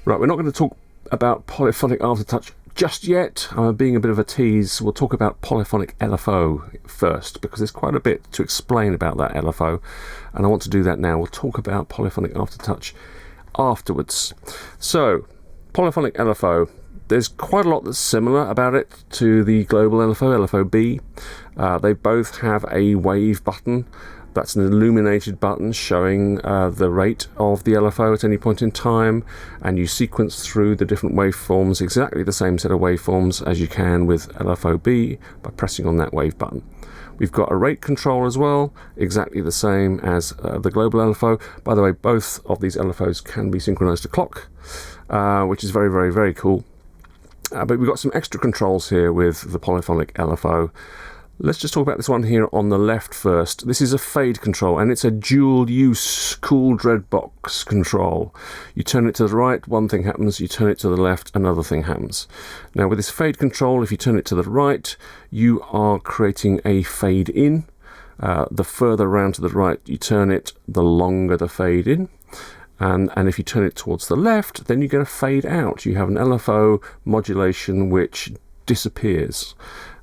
Right, we're not going to talk about polyphonic Aftertouch just yet. I'm being a bit of a tease. We'll talk about polyphonic LFO first, because there's quite a bit to explain about that LFO, and I want to do that now. We'll talk about polyphonic Aftertouch afterwards. So, polyphonic LFO, there's quite a lot that's similar about it to the global LFO, LFO-B. They both have a wave button. That's an illuminated button showing the rate of the LFO at any point in time, and you sequence through the different waveforms, exactly the same set of waveforms as you can with LFO-B by pressing on that wave button. We've got a rate control as well, exactly the same as the global LFO. By the way, both of these LFOs can be synchronized to clock, which is very, very, very cool. But we've got some extra controls here with the polyphonic LFO. Let's just talk about this one here on the left first. This is a fade control, and it's a dual-use cool Dreadbox control. You turn it to the right, one thing happens. You turn it to the left, another thing happens. Now, with this fade control, if you turn it to the right, you are creating a fade in. The further around to the right you turn it, the longer the fade in. And if you turn it towards the left, then you get a fade out. You have an LFO modulation which disappears.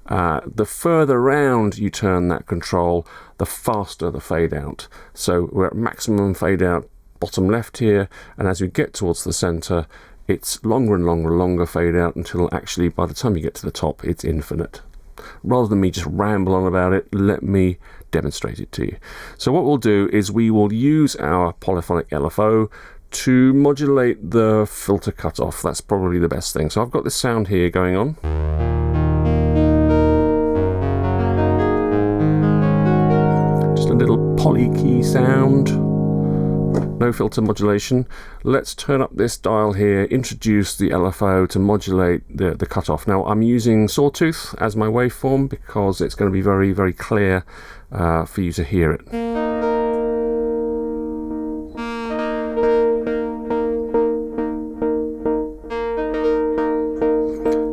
The further round you turn that control, the faster the fade out. So we're at maximum fade out bottom left here, and as we get towards the center, it's longer and longer and longer fade out until actually by the time you get to the top, it's infinite. Rather than me just ramble on about it, let me demonstrate it to you. So what we'll do is we will use our polyphonic LFO to modulate the filter cutoff. That's probably the best thing. So I've got this sound here going on. Just a little poly key sound. no filter modulation. Let's turn up this dial here, introduce the LFO to modulate the cutoff. Now I'm using sawtooth as my waveform because it's going to be very, very clear for you to hear it.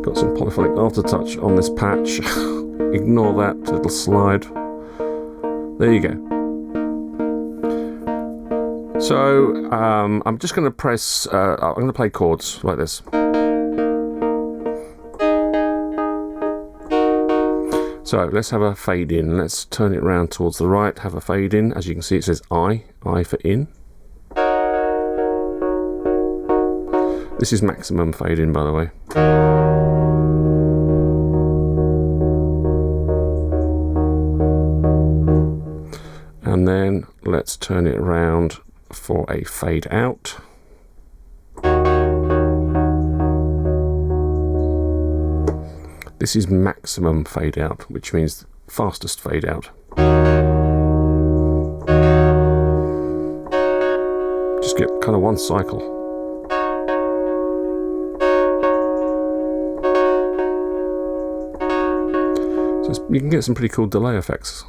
Got some polyphonic aftertouch on this patch. Ignore that little slide. There you go. So I'm just going to press, I'm going to play chords like this. So let's have a fade in. Let's turn it around towards the right, have a fade in. As you can see, it says I for in. This is maximum fade in, by the way. And then let's turn it around for a fade out. This is maximum fade out, which means fastest fade out. Just get kind of one cycle. So you can get some pretty cool delay effects.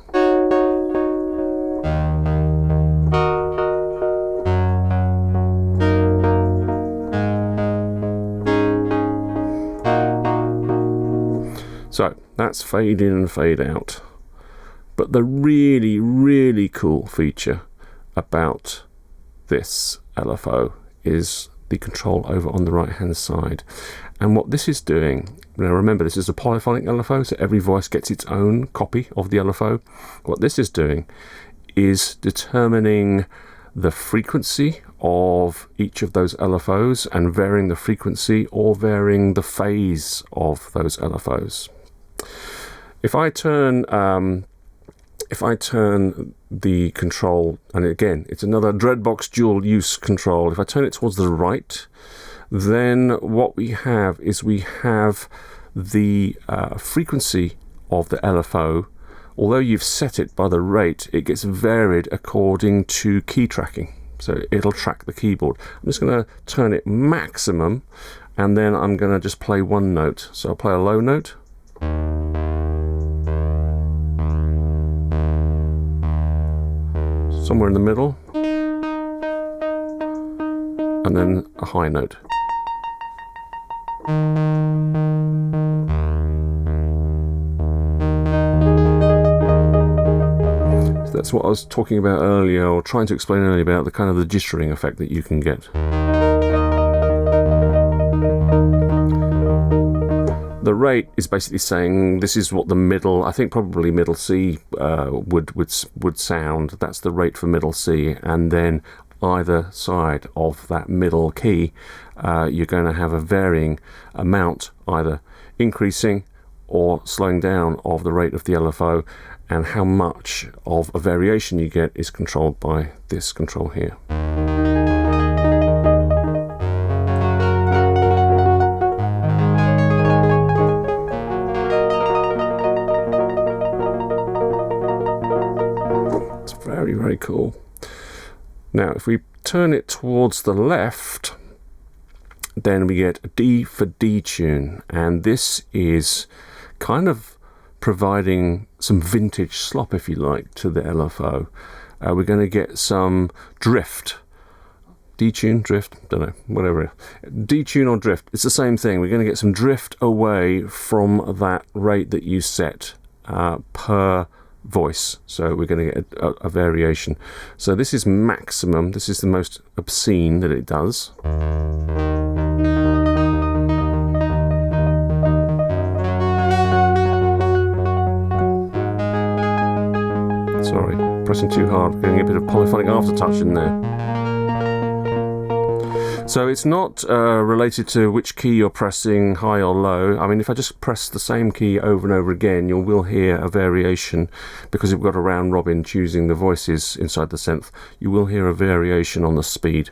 So that's fade in and fade out. But the really, really cool feature about this LFO is the control over on the right hand side. And what this is doing, now remember this is a polyphonic LFO, so every voice gets its own copy of the LFO. What this is doing is determining the frequency of each of those LFOs and varying the frequency or varying the phase of those LFOs. If I turn the control, and again it's another Dreadbox dual use control, if I turn it towards the right, then what we have is we have the frequency of the LFO. Although you've set it by the rate, it gets varied according to key tracking. So it'll track the keyboard. I'm just going to turn it maximum, and then I'm going to just play one note. So I'll play a low note. Somewhere in the middle. And then a high note. That's what I was talking about earlier, or trying to explain earlier, about the kind of the jittering effect that you can get. The rate is basically saying this is what the middle, I think probably middle C would sound. That's the rate for middle C, and then either side of that middle key, you're going to have a varying amount, either increasing or slowing down of the rate of the LFO, and how much of a variation you get is controlled by this control here. It's very, very cool. Now, if we turn it towards the left, then we get D for detune, and this is kind of providing some vintage slop, if you like, to the LFO. We're going to get some drift. Detune, drift, don't know, whatever. Detune or drift, it's the same thing. We're going to get some drift away from that rate that you set per voice. So we're going to get a variation. So this is maximum. This is the most obscene that it does. Sorry, pressing too hard, getting a bit of polyphonic aftertouch in there. So it's not related to which key you're pressing, high or low. I mean, if I just press the same key over and over again, you will hear a variation, because we've got a round robin choosing the voices inside the synth. You will hear a variation on the speed.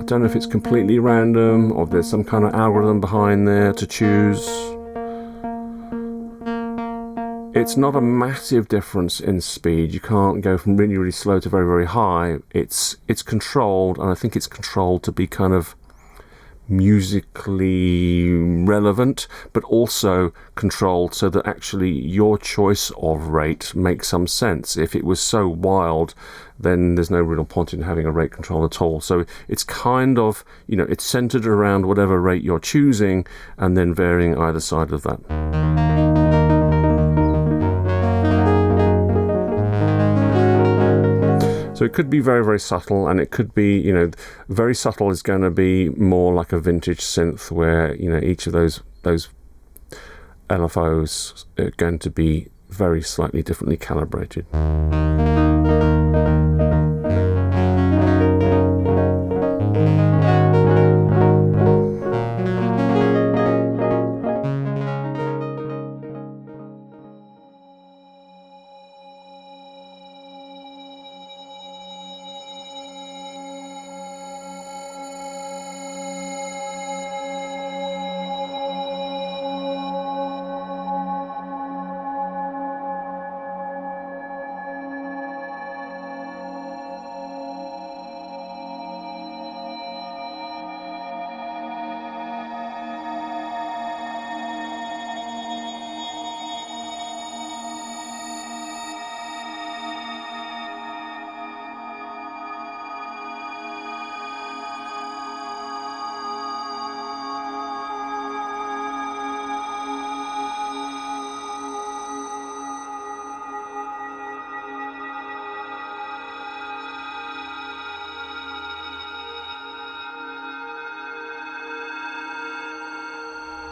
don't know if it's completely random or there's some kind of algorithm behind there to choose. It's not a massive difference in speed. You can't go from really, really slow to very, very high. It's controlled, and I think it's controlled to be kind of musically relevant, but also controlled so that actually your choice of rate makes some sense. If it was so wild, then there's no real point in having a rate control at all. So it's kind of, you know, it's centered around whatever rate you're choosing and then varying either side of that. So it could be very, very subtle, and it could be, you know, very subtle is going to be more like a vintage synth where, you know, each of those LFOs are going to be very slightly differently calibrated.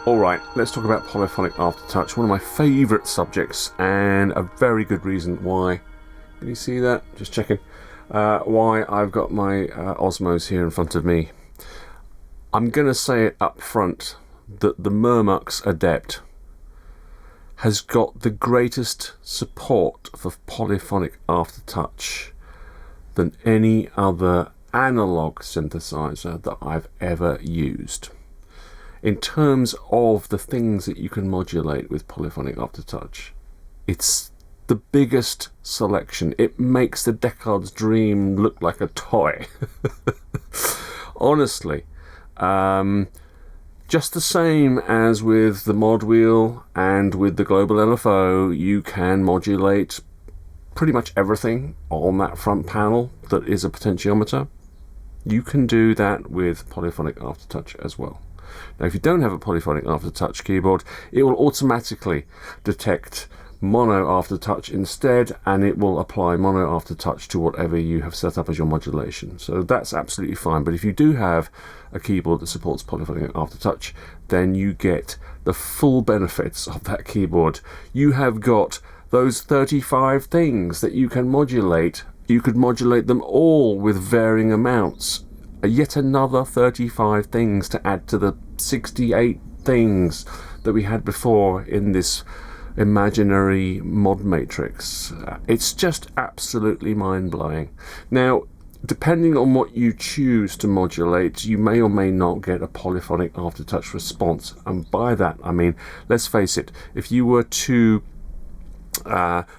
Alright, let's talk about Polyphonic Aftertouch, one of my favourite subjects, and a very good reason why. Can you see that? Just checking. Why I've got my Osmos here in front of me. I'm going to say it up front that the Murmux Adept has got the greatest support for Polyphonic Aftertouch than any other analog synthesizer that I've ever used. In terms of the things that you can modulate with Polyphonic Aftertouch, it's the biggest selection. It makes the Deckard's Dream look like a toy. Honestly. Just the same as with the mod wheel and with the global LFO, you can modulate pretty much everything on that front panel that is a potentiometer. You can do that with Polyphonic Aftertouch as well. Now, if you don't have a Polyphonic Aftertouch keyboard, it will automatically detect mono Aftertouch instead, and it will apply mono Aftertouch to whatever you have set up as your modulation. So that's absolutely fine. But if you do have a keyboard that supports Polyphonic Aftertouch, then you get the full benefits of that keyboard. You have got those 35 things that you can modulate. You could modulate them all with varying amounts. Yet another 35 things to add to the 68 things that we had before in this imaginary mod matrix. It's just absolutely mind-blowing. Now, depending on what you choose to modulate, you may or may not get a Polyphonic Aftertouch response. And by that, I mean, let's face it, if you were to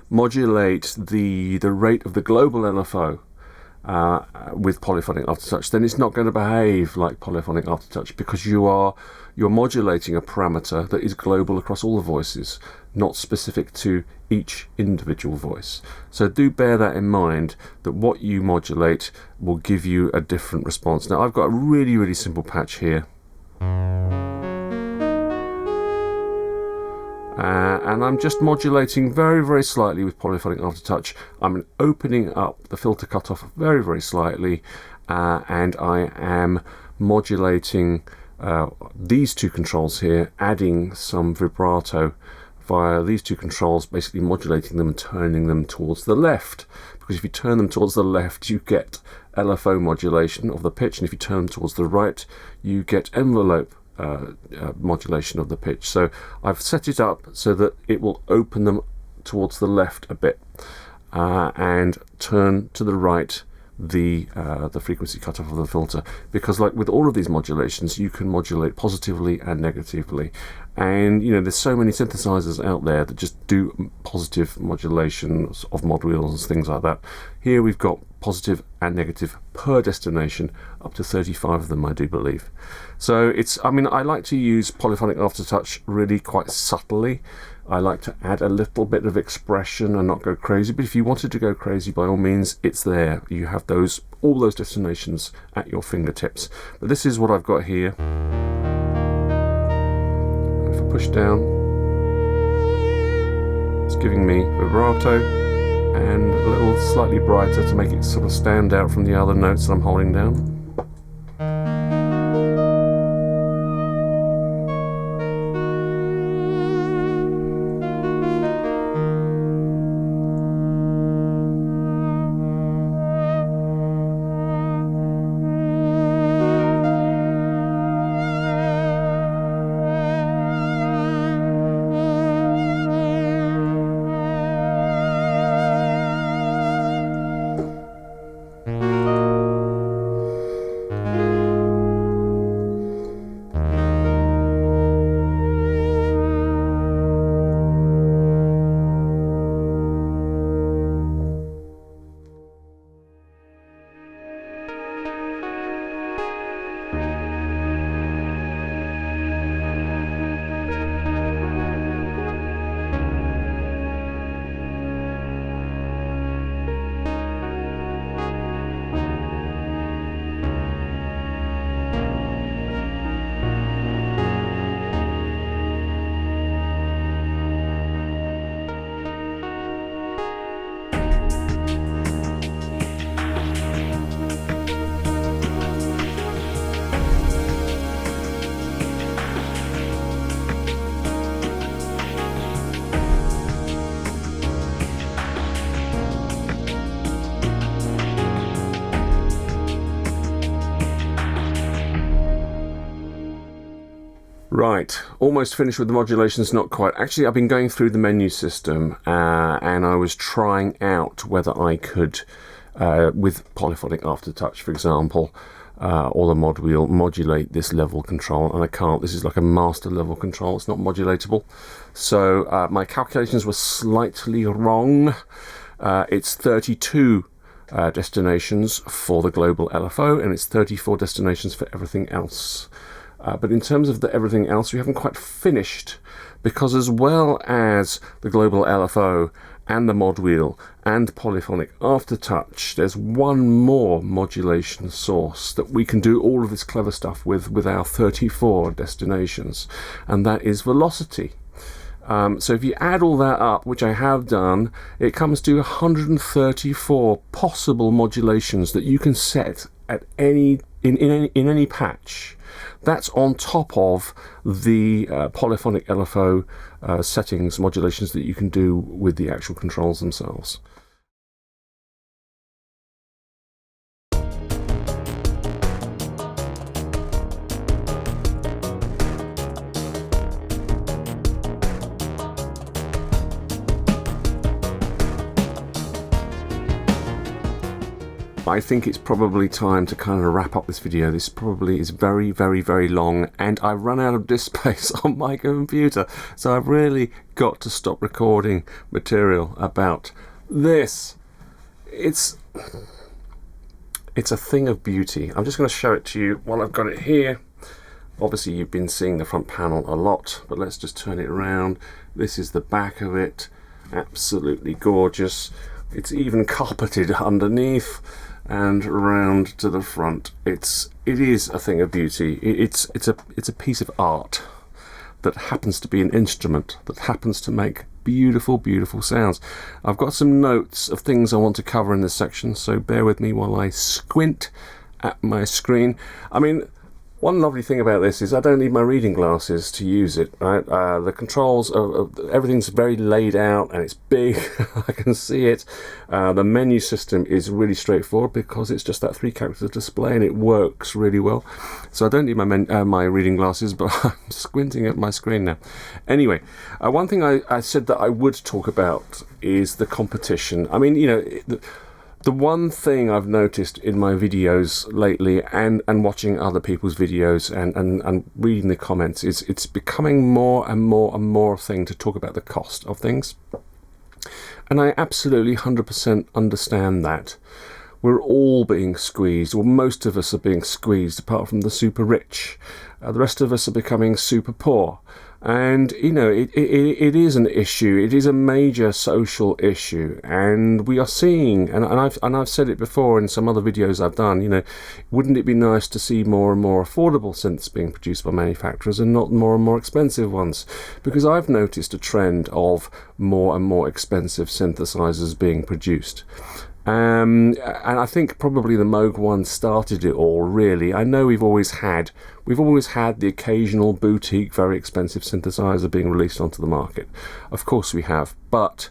modulate the rate of the global LFO with Polyphonic Aftertouch, then it's not going to behave like Polyphonic Aftertouch, because you're modulating a parameter that is global across all the voices, not specific to each individual voice. So do bear that in mind, that what you modulate will give you a different response. Now, I've got a really, really simple patch here. And I'm just modulating very, very slightly with Polyphonic Aftertouch. I'm opening up the filter cutoff very, very slightly, and I am modulating these two controls here, adding some vibrato via these two controls, basically modulating them and turning them towards the left. Because if you turn them towards the left, you get LFO modulation of the pitch, and if you turn them towards the right, you get envelope modulation of the pitch. So I've set it up so that it will open them towards the left a bit and turn to the right the frequency cutoff of the filter, because like with all of these modulations, you can modulate positively and negatively. And you know, there's so many synthesizers out there that just do positive modulations of mod wheels and things like that. Here we've got positive and negative per destination, up to 35 of them, I do believe. So it's, I mean, I like to use Polyphonic Aftertouch really quite subtly. I like to add a little bit of expression and not go crazy, but if you wanted to go crazy, by all means, it's there. You have all those destinations at your fingertips. But this is what I've got here. If I push down, it's giving me vibrato and a little slightly brighter to make it sort of stand out from the other notes that I'm holding down. Right, almost finished with the modulations, not quite. Actually, I've been going through the menu system and I was trying out whether I could, with Polyphonic Aftertouch, for example, or the mod wheel, modulate this level control, and I can't. This is like a master level control, it's not modulatable. So my calculations were slightly wrong. It's 32 destinations for the global LFO, and it's 34 destinations for everything else. But in terms of everything else, we haven't quite finished, because as well as the global LFO and the mod wheel and Polyphonic Aftertouch, there's one more modulation source that we can do all of this clever stuff with our 34 destinations, and that is velocity. So if you add all that up, which I have done, it comes to 134 possible modulations that you can set at in any patch. That's on top of the Polyphonic LFO settings, modulations that you can do with the actual controls themselves. I think it's probably time to kind of wrap up this video. This probably is very, very, very long, and I've run out of disk space on my computer, so I've really got to stop recording material about this. It's a thing of beauty. I'm just going to show it to you while I've got it here. Obviously you've been seeing the front panel a lot, but let's just turn it around. This is the back of it. Absolutely gorgeous. It's even carpeted underneath and around to the front. It is a thing of beauty. It's a piece of art that happens to be an instrument that happens to make beautiful, beautiful sounds. I've got some notes of things I want to cover in this section, so bear with me while I squint at my screen. I mean, one lovely thing about this is I don't need my reading glasses to use it, right? The controls, everything's very laid out and it's big. I can see it. The menu system is really straightforward because it's just that 3-character display and it works really well. So I don't need my reading glasses, but I'm squinting at my screen now. Anyway, one thing I said that I would talk about is the competition. I mean, you know, The one thing I've noticed in my videos lately, and watching other people's videos and reading the comments, is it's becoming more and more and more a thing to talk about the cost of things. And I absolutely 100% understand that. We're all being squeezed, or most of us are being squeezed, apart from the super rich. The rest of us are becoming super poor. And, you know, it is an issue. It is a major social issue. And we are seeing, and I've said it before in some other videos I've done, you know, wouldn't it be nice to see more and more affordable synths being produced by manufacturers and not more and more expensive ones? Because I've noticed a trend of more and more expensive synthesizers being produced. And I think probably the Moog one started it all, really. I know we've always had the occasional boutique, very expensive synthesizer being released onto the market. Of course we have, but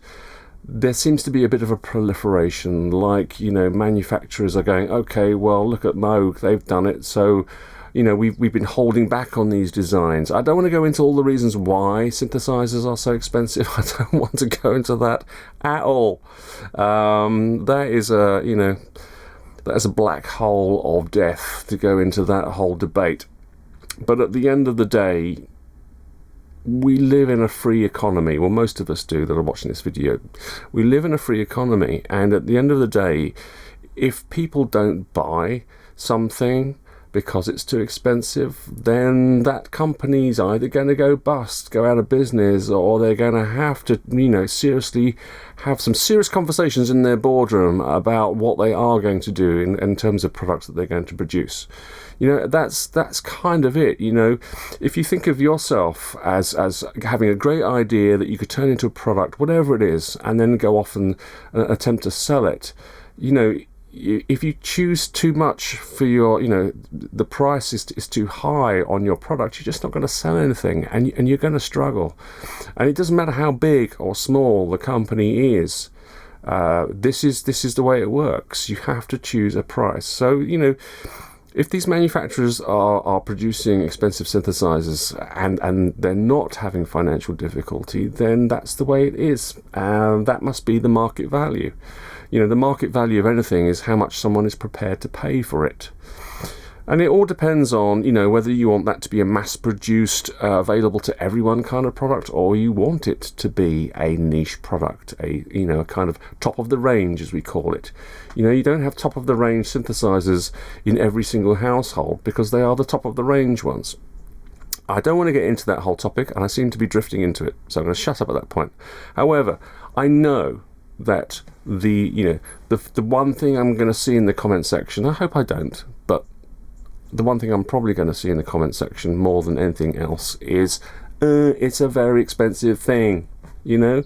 there seems to be a bit of a proliferation, like, you know, manufacturers are going, okay, well, look at Moog, they've done it, so, you know, we've been holding back on these designs. I don't want to go into all the reasons why synthesizers are so expensive. I don't want to go into that at all. That is a black hole of death to go into that whole debate. But at the end of the day, we live in a free economy. Well, most of us do that are watching this video. We live in a free economy, and at the end of the day, if people don't buy something because it's too expensive, then that company's either going to go bust, go out of business, or they're going to have to, you know, seriously have some serious conversations in their boardroom about what they are going to do in terms of products that they're going to produce. You know, that's kind of it. You know, if you think of yourself as having a great idea that you could turn into a product, whatever it is, and then go off and attempt to sell it, you know, if you choose too much for your, you know, the price is too high on your product, you're just not going to sell anything, and you're going to struggle. And it doesn't matter how big or small the company is. This is the way it works. You have to choose a price. So, you know, if these manufacturers are producing expensive synthesizers and they're not having financial difficulty, then that's the way it is. That must be the market value. You know, the market value of anything is how much someone is prepared to pay for it. And it all depends on, you know, whether you want that to be a mass-produced, available to everyone kind of product, or you want it to be a niche product, a kind of top-of-the-range, as we call it. You know, you don't have top-of-the-range synthesizers in every single household because they are the top-of-the-range ones. I don't want to get into that whole topic, and I seem to be drifting into it, so I'm going to shut up at that point. However, I know that the one thing I'm going to see in the comment section, I hope I don't, but the one thing I'm probably going to see in the comment section more than anything else is it's a very expensive thing, you know.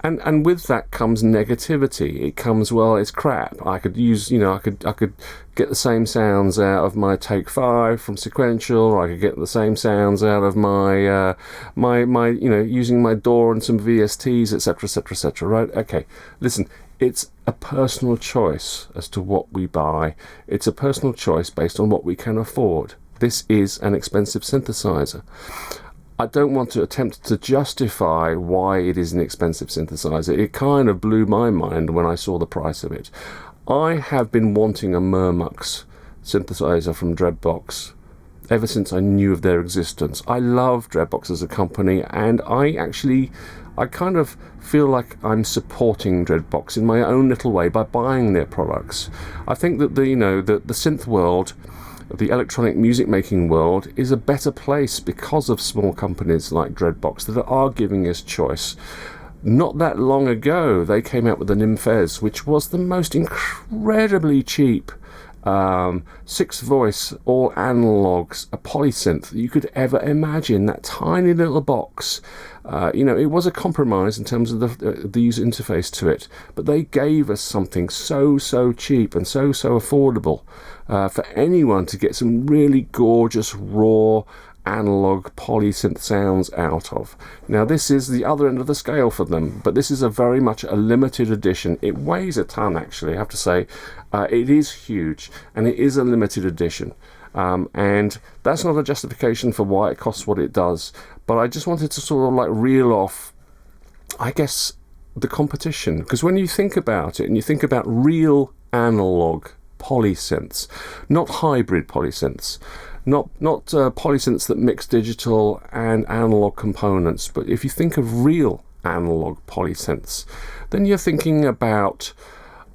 And with that comes negativity. It comes, well, it's crap. I could use, you know, I could get the same sounds out of my Take 5 from Sequential, or I could get the same sounds out of my my you know, using my DAW and some VSTs, etc., etc., etc. Right? Okay. Listen, it's a personal choice as to what we buy. It's a personal choice based on what we can afford. This is an expensive synthesizer. I don't want to attempt to justify why it is an expensive synthesizer. It kind of blew my mind when I saw the price of it. I have been wanting a Murmux synthesizer from Dreadbox ever since I knew of their existence. I love Dreadbox as a company, and I kind of feel like I'm supporting Dreadbox in my own little way by buying their products. I think that the synth world, the electronic music making world, is a better place because of small companies like Dreadbox that are giving us choice. Not that long ago, they came out with the Nymphez, which was the most incredibly cheap 6-voice, all analogs, a polysynth that you could ever imagine. That tiny little box. It was a compromise in terms of the user interface to it, but they gave us something so cheap and so affordable for anyone to get some really gorgeous raw analog polysynth sounds out of. Now this is the other end of the scale for them, but this is a very much a limited edition. It weighs a ton, actually, I have to say. It is huge, and it is a limited edition. And that's not a justification for why it costs what it does, but I just wanted to sort of like reel off, I guess, the competition. Because when you think about it, and you think about real analog polysynths, not hybrid polysynths, not polysynths that mix digital and analog components, but if you think of real analog polysynths, then you're thinking about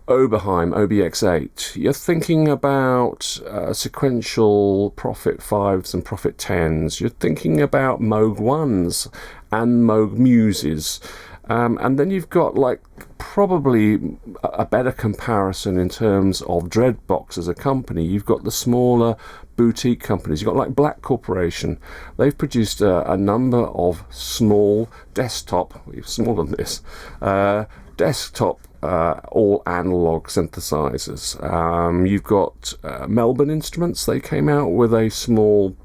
Oberheim OBX8, you're thinking about sequential Prophet 5s and Prophet 10s, you're thinking about Moog 1s and Moog Muses, and then you've got like probably a better comparison in terms of Dreadbox as a company. You've got the smaller boutique companies. You've got like Black Corporation. They've produced a number of small desktop, smaller than this, desktop all analog synthesizers. You've got Melbourne Instruments. They came out with a small,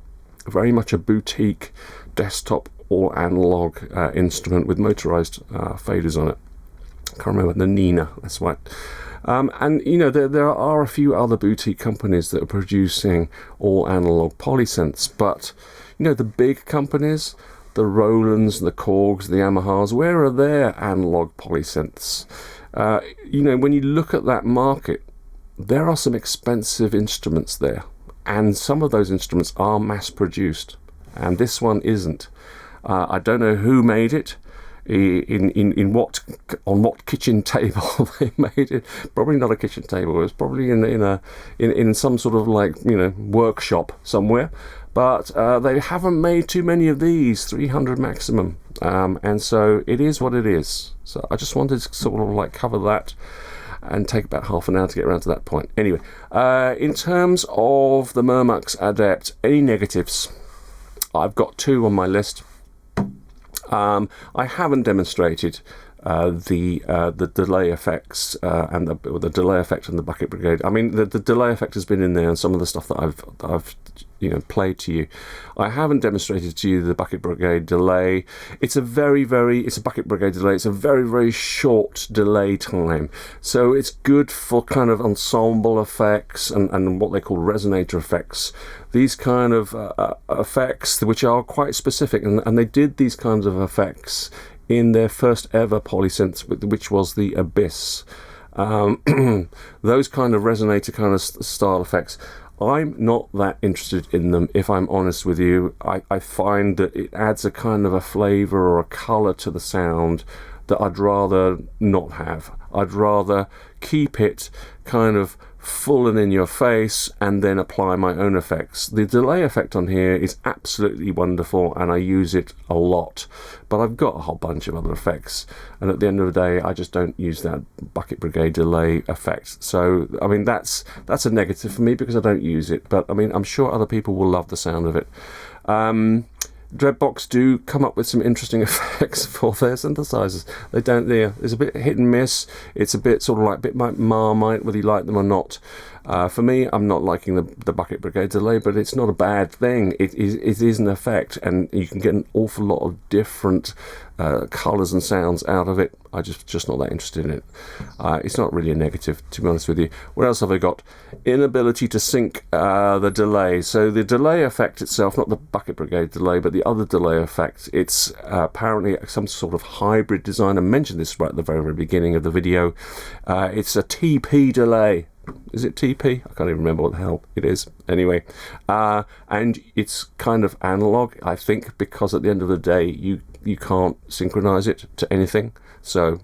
very much a boutique desktop all analog instrument with motorized faders on it. Can't remember, the Nina, that's right. And you know, there are a few other boutique companies that are producing all analog polysynths, but you know, the big companies, the Rolands, the Korgs, the Yamahas, where are their analog polysynths? You know, when you look at that market, there are some expensive instruments there, and some of those instruments are mass produced, and this one isn't. I don't know who made it, on what kitchen table they made it. Probably not a kitchen table. It was probably in some sort of, like, you know, workshop somewhere. But they haven't made too many of these, 300 maximum, and so it is what it is. So I just wanted to sort of like cover that and take about half an hour to get around to that point. Anyway, in terms of the Murmux Adept, any negatives? I've got 2 on my list. I haven't demonstrated the delay effects and the delay effect and the bucket brigade. I mean, the delay effect has been in there, and some of the stuff that I've you know, played to you. I haven't demonstrated to you the bucket brigade delay. It's a bucket brigade delay. It's a very, very short delay time, so it's good for kind of ensemble effects and what they call resonator effects. These kind of effects, which are quite specific, and they did these kinds of effects in their first ever polysynth, which was the Abyss. Those kind of resonator kind of style effects, I'm not that interested in them, if I'm honest with you. I find that it adds a kind of a flavour or a colour to the sound that I'd rather not have. I'd rather keep it kind of full and in your face and then apply my own effects. The delay effect on here is absolutely wonderful, and I use it a lot, but I've got a whole bunch of other effects, and at the end of the day I just don't use that bucket brigade delay effect. So I mean, that's a negative for me because I don't use it, but I mean, I'm sure other people will love the sound of it. Dreadbox do come up with some interesting effects for their synthesizers. They don't. There's a bit hit and miss. It's a bit sort of like Marmite, whether you like them or not. For me, I'm not liking the bucket brigade delay, but it's not a bad thing. It is an effect, and you can get an awful lot of different colours and sounds out of it. I'm just not that interested in it. It's not really a negative, to be honest with you. What else have I got? Inability to sync the delay. So the delay effect itself, not the bucket brigade delay, but the other delay effect, it's apparently some sort of hybrid design. I mentioned this right at the very, very beginning of the video. It's a TP delay. Is it TP? I can't even remember what the hell it is. Anyway, and it's kind of analog, I think, because at the end of the day, you can't synchronize it to anything. So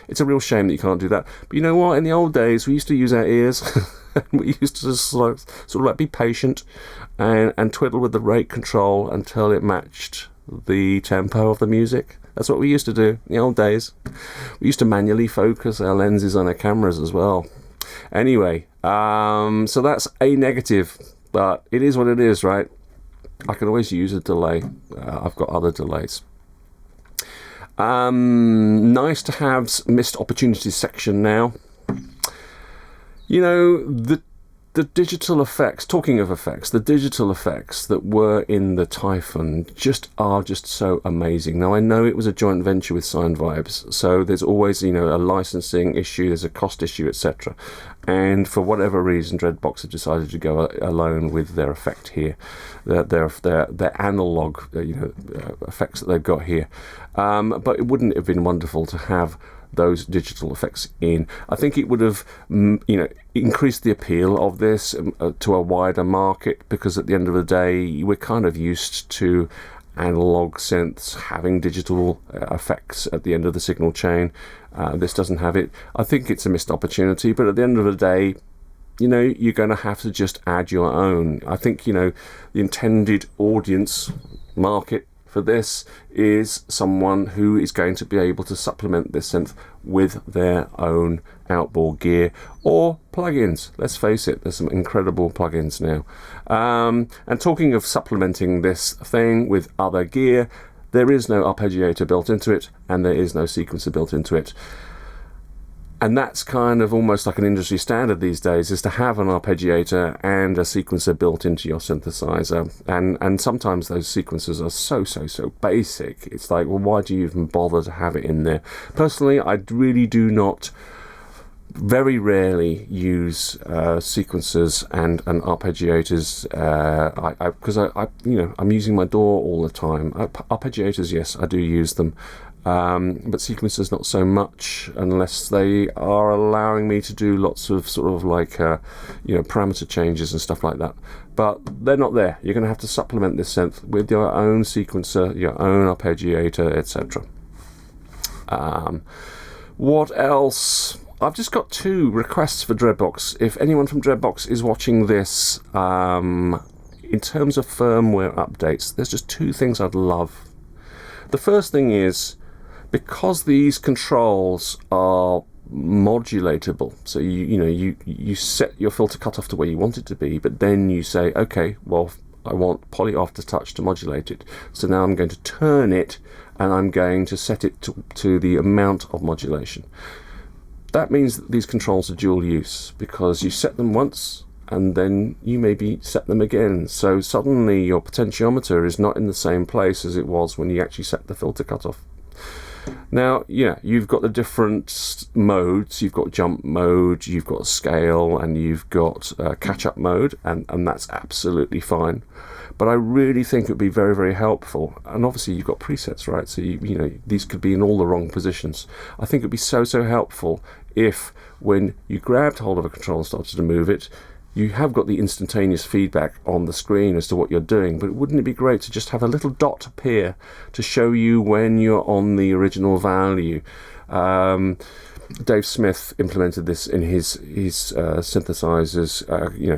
it's a real shame that you can't do that. But you know what? In the old days, we used to use our ears. We used to just sort of like be patient and twiddle with the rate control until it matched the tempo of the music. That's what we used to do in the old days. We used to manually focus our lenses on our cameras as well. Anyway, so that's a negative, but it is what it is, right? I can always use a delay. I've got other delays. Nice to have missed opportunities section now. You know, the digital effects, talking of effects, the digital effects that were in the Typhon are just so amazing. Now, I know it was a joint venture with Sine Vibes, so there's always, you know, a licensing issue, there's a cost issue, etc. And for whatever reason, Dreadbox have decided to go alone with their effect here, their analog, effects that they've got here. But it wouldn't have been wonderful to have those digital effects in. I think it would have, increased the appeal of this to a wider market, because at the end of the day, we're kind of used to analog synths having digital effects at the end of the signal chain. This doesn't have it. I think it's a missed opportunity, but at the end of the day, you're going to have to just add your own. I think, the intended audience market for this is someone who is going to be able to supplement this synth with their own outboard gear or plugins. Let's face it, there's some incredible plugins now. And talking of supplementing this thing with other gear, there is no arpeggiator built into it, and there is no sequencer built into it. And that's kind of almost like an industry standard these days, is to have an arpeggiator and a sequencer built into your synthesizer. And sometimes those sequencers are so basic. It's like, well, why do you even bother to have it in there? Personally, I really do not, very rarely use sequencers and arpeggiators, because I'm using my DAW all the time. Arpeggiators, yes, I do use them. But sequencers not so much, unless they are allowing me to do lots of sort of like parameter changes and stuff like that. But they're not there. You're going to have to supplement this synth with your own sequencer, your own arpeggiator, etc. What else? I've just got 2 requests for Dreadbox. If anyone from Dreadbox is watching this, in terms of firmware updates, there's just 2 things I'd love. The first thing is, because these controls are modulatable, so you set your filter cutoff to where you want it to be, but then you say, okay, well, I want Poly Aftertouch to modulate it, so now I'm going to turn it and I'm going to set it to the amount of modulation. That means that these controls are dual use, because you set them once and then you maybe set them again, so suddenly your potentiometer is not in the same place as it was when you actually set the filter cutoff. Now, you've got the different modes. You've got jump mode, you've got scale, and you've got catch-up mode, and that's absolutely fine. But I really think it would be very, very helpful. And obviously, you've got presets, right? So these could be in all the wrong positions. I think it would be so helpful if, when you grabbed hold of a control and started to move it, you have got the instantaneous feedback on the screen as to what you're doing. But wouldn't it be great to just have a little dot appear to show you when you're on the original value? Dave Smith implemented this in his synthesizers,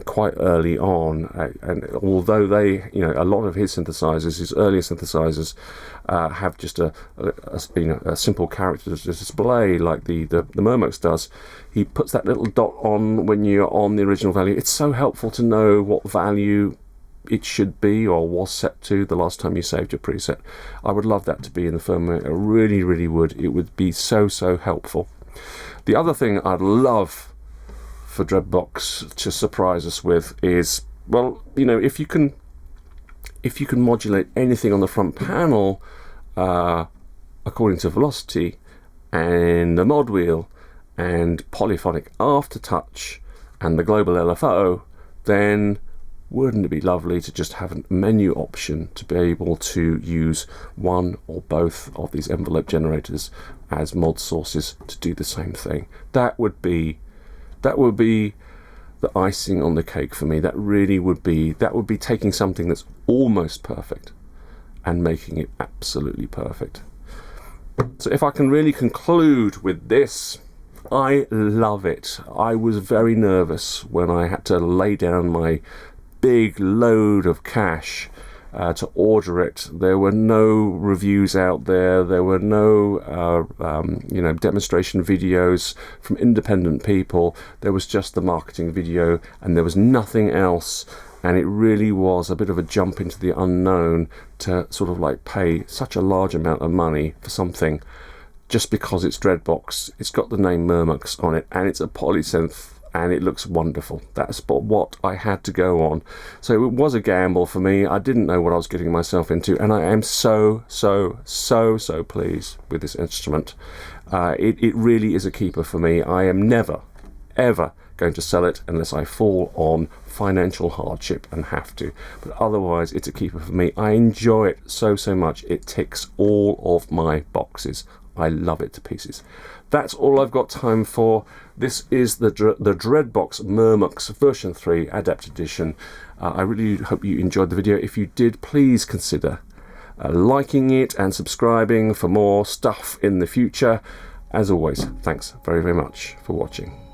quite early on. And although a lot of his synthesizers, his earlier synthesizers, have just a simple character display like the Murmux does, he puts that little dot on when you're on the original value. It's so helpful to know what value it should be or was set to the last time you saved your preset. I would love that to be in the firmware. I really, really would. It would be so helpful. The other thing I'd love for Dreadbox to surprise us with is, well, if you can modulate anything on the front panel according to velocity and the mod wheel and Polyphonic Aftertouch and the global LFO, then wouldn't it be lovely to just have a menu option to be able to use one or both of these envelope generators as mod sources to do the same thing? That would be the icing on the cake for me. That would be taking something that's almost perfect and making it absolutely perfect. So if I can really conclude with this, I love it. I was very nervous when I had to lay down my big load of cash to order it. There were no reviews out there. There were no demonstration videos from independent people. There was just the marketing video, and there was nothing else. And it really was a bit of a jump into the unknown to sort of like pay such a large amount of money for something just because it's Dreadbox. It's got the name Murmux on it, and it's a polysynth, and it looks wonderful. That's what I had to go on. So it was a gamble for me. I didn't know what I was getting myself into, and I am so pleased with this instrument. It really is a keeper for me. I am never, ever going to sell it unless I fall on financial hardship and have to. But otherwise, it's a keeper for me. I enjoy it so much. It ticks all of my boxes. I love it to pieces. That's all I've got time for. This is the Dreadbox Murmux version 3 Adept Edition. I really hope you enjoyed the video. If you did, please consider liking it and subscribing for more stuff in the future. As always, thanks very, very much for watching.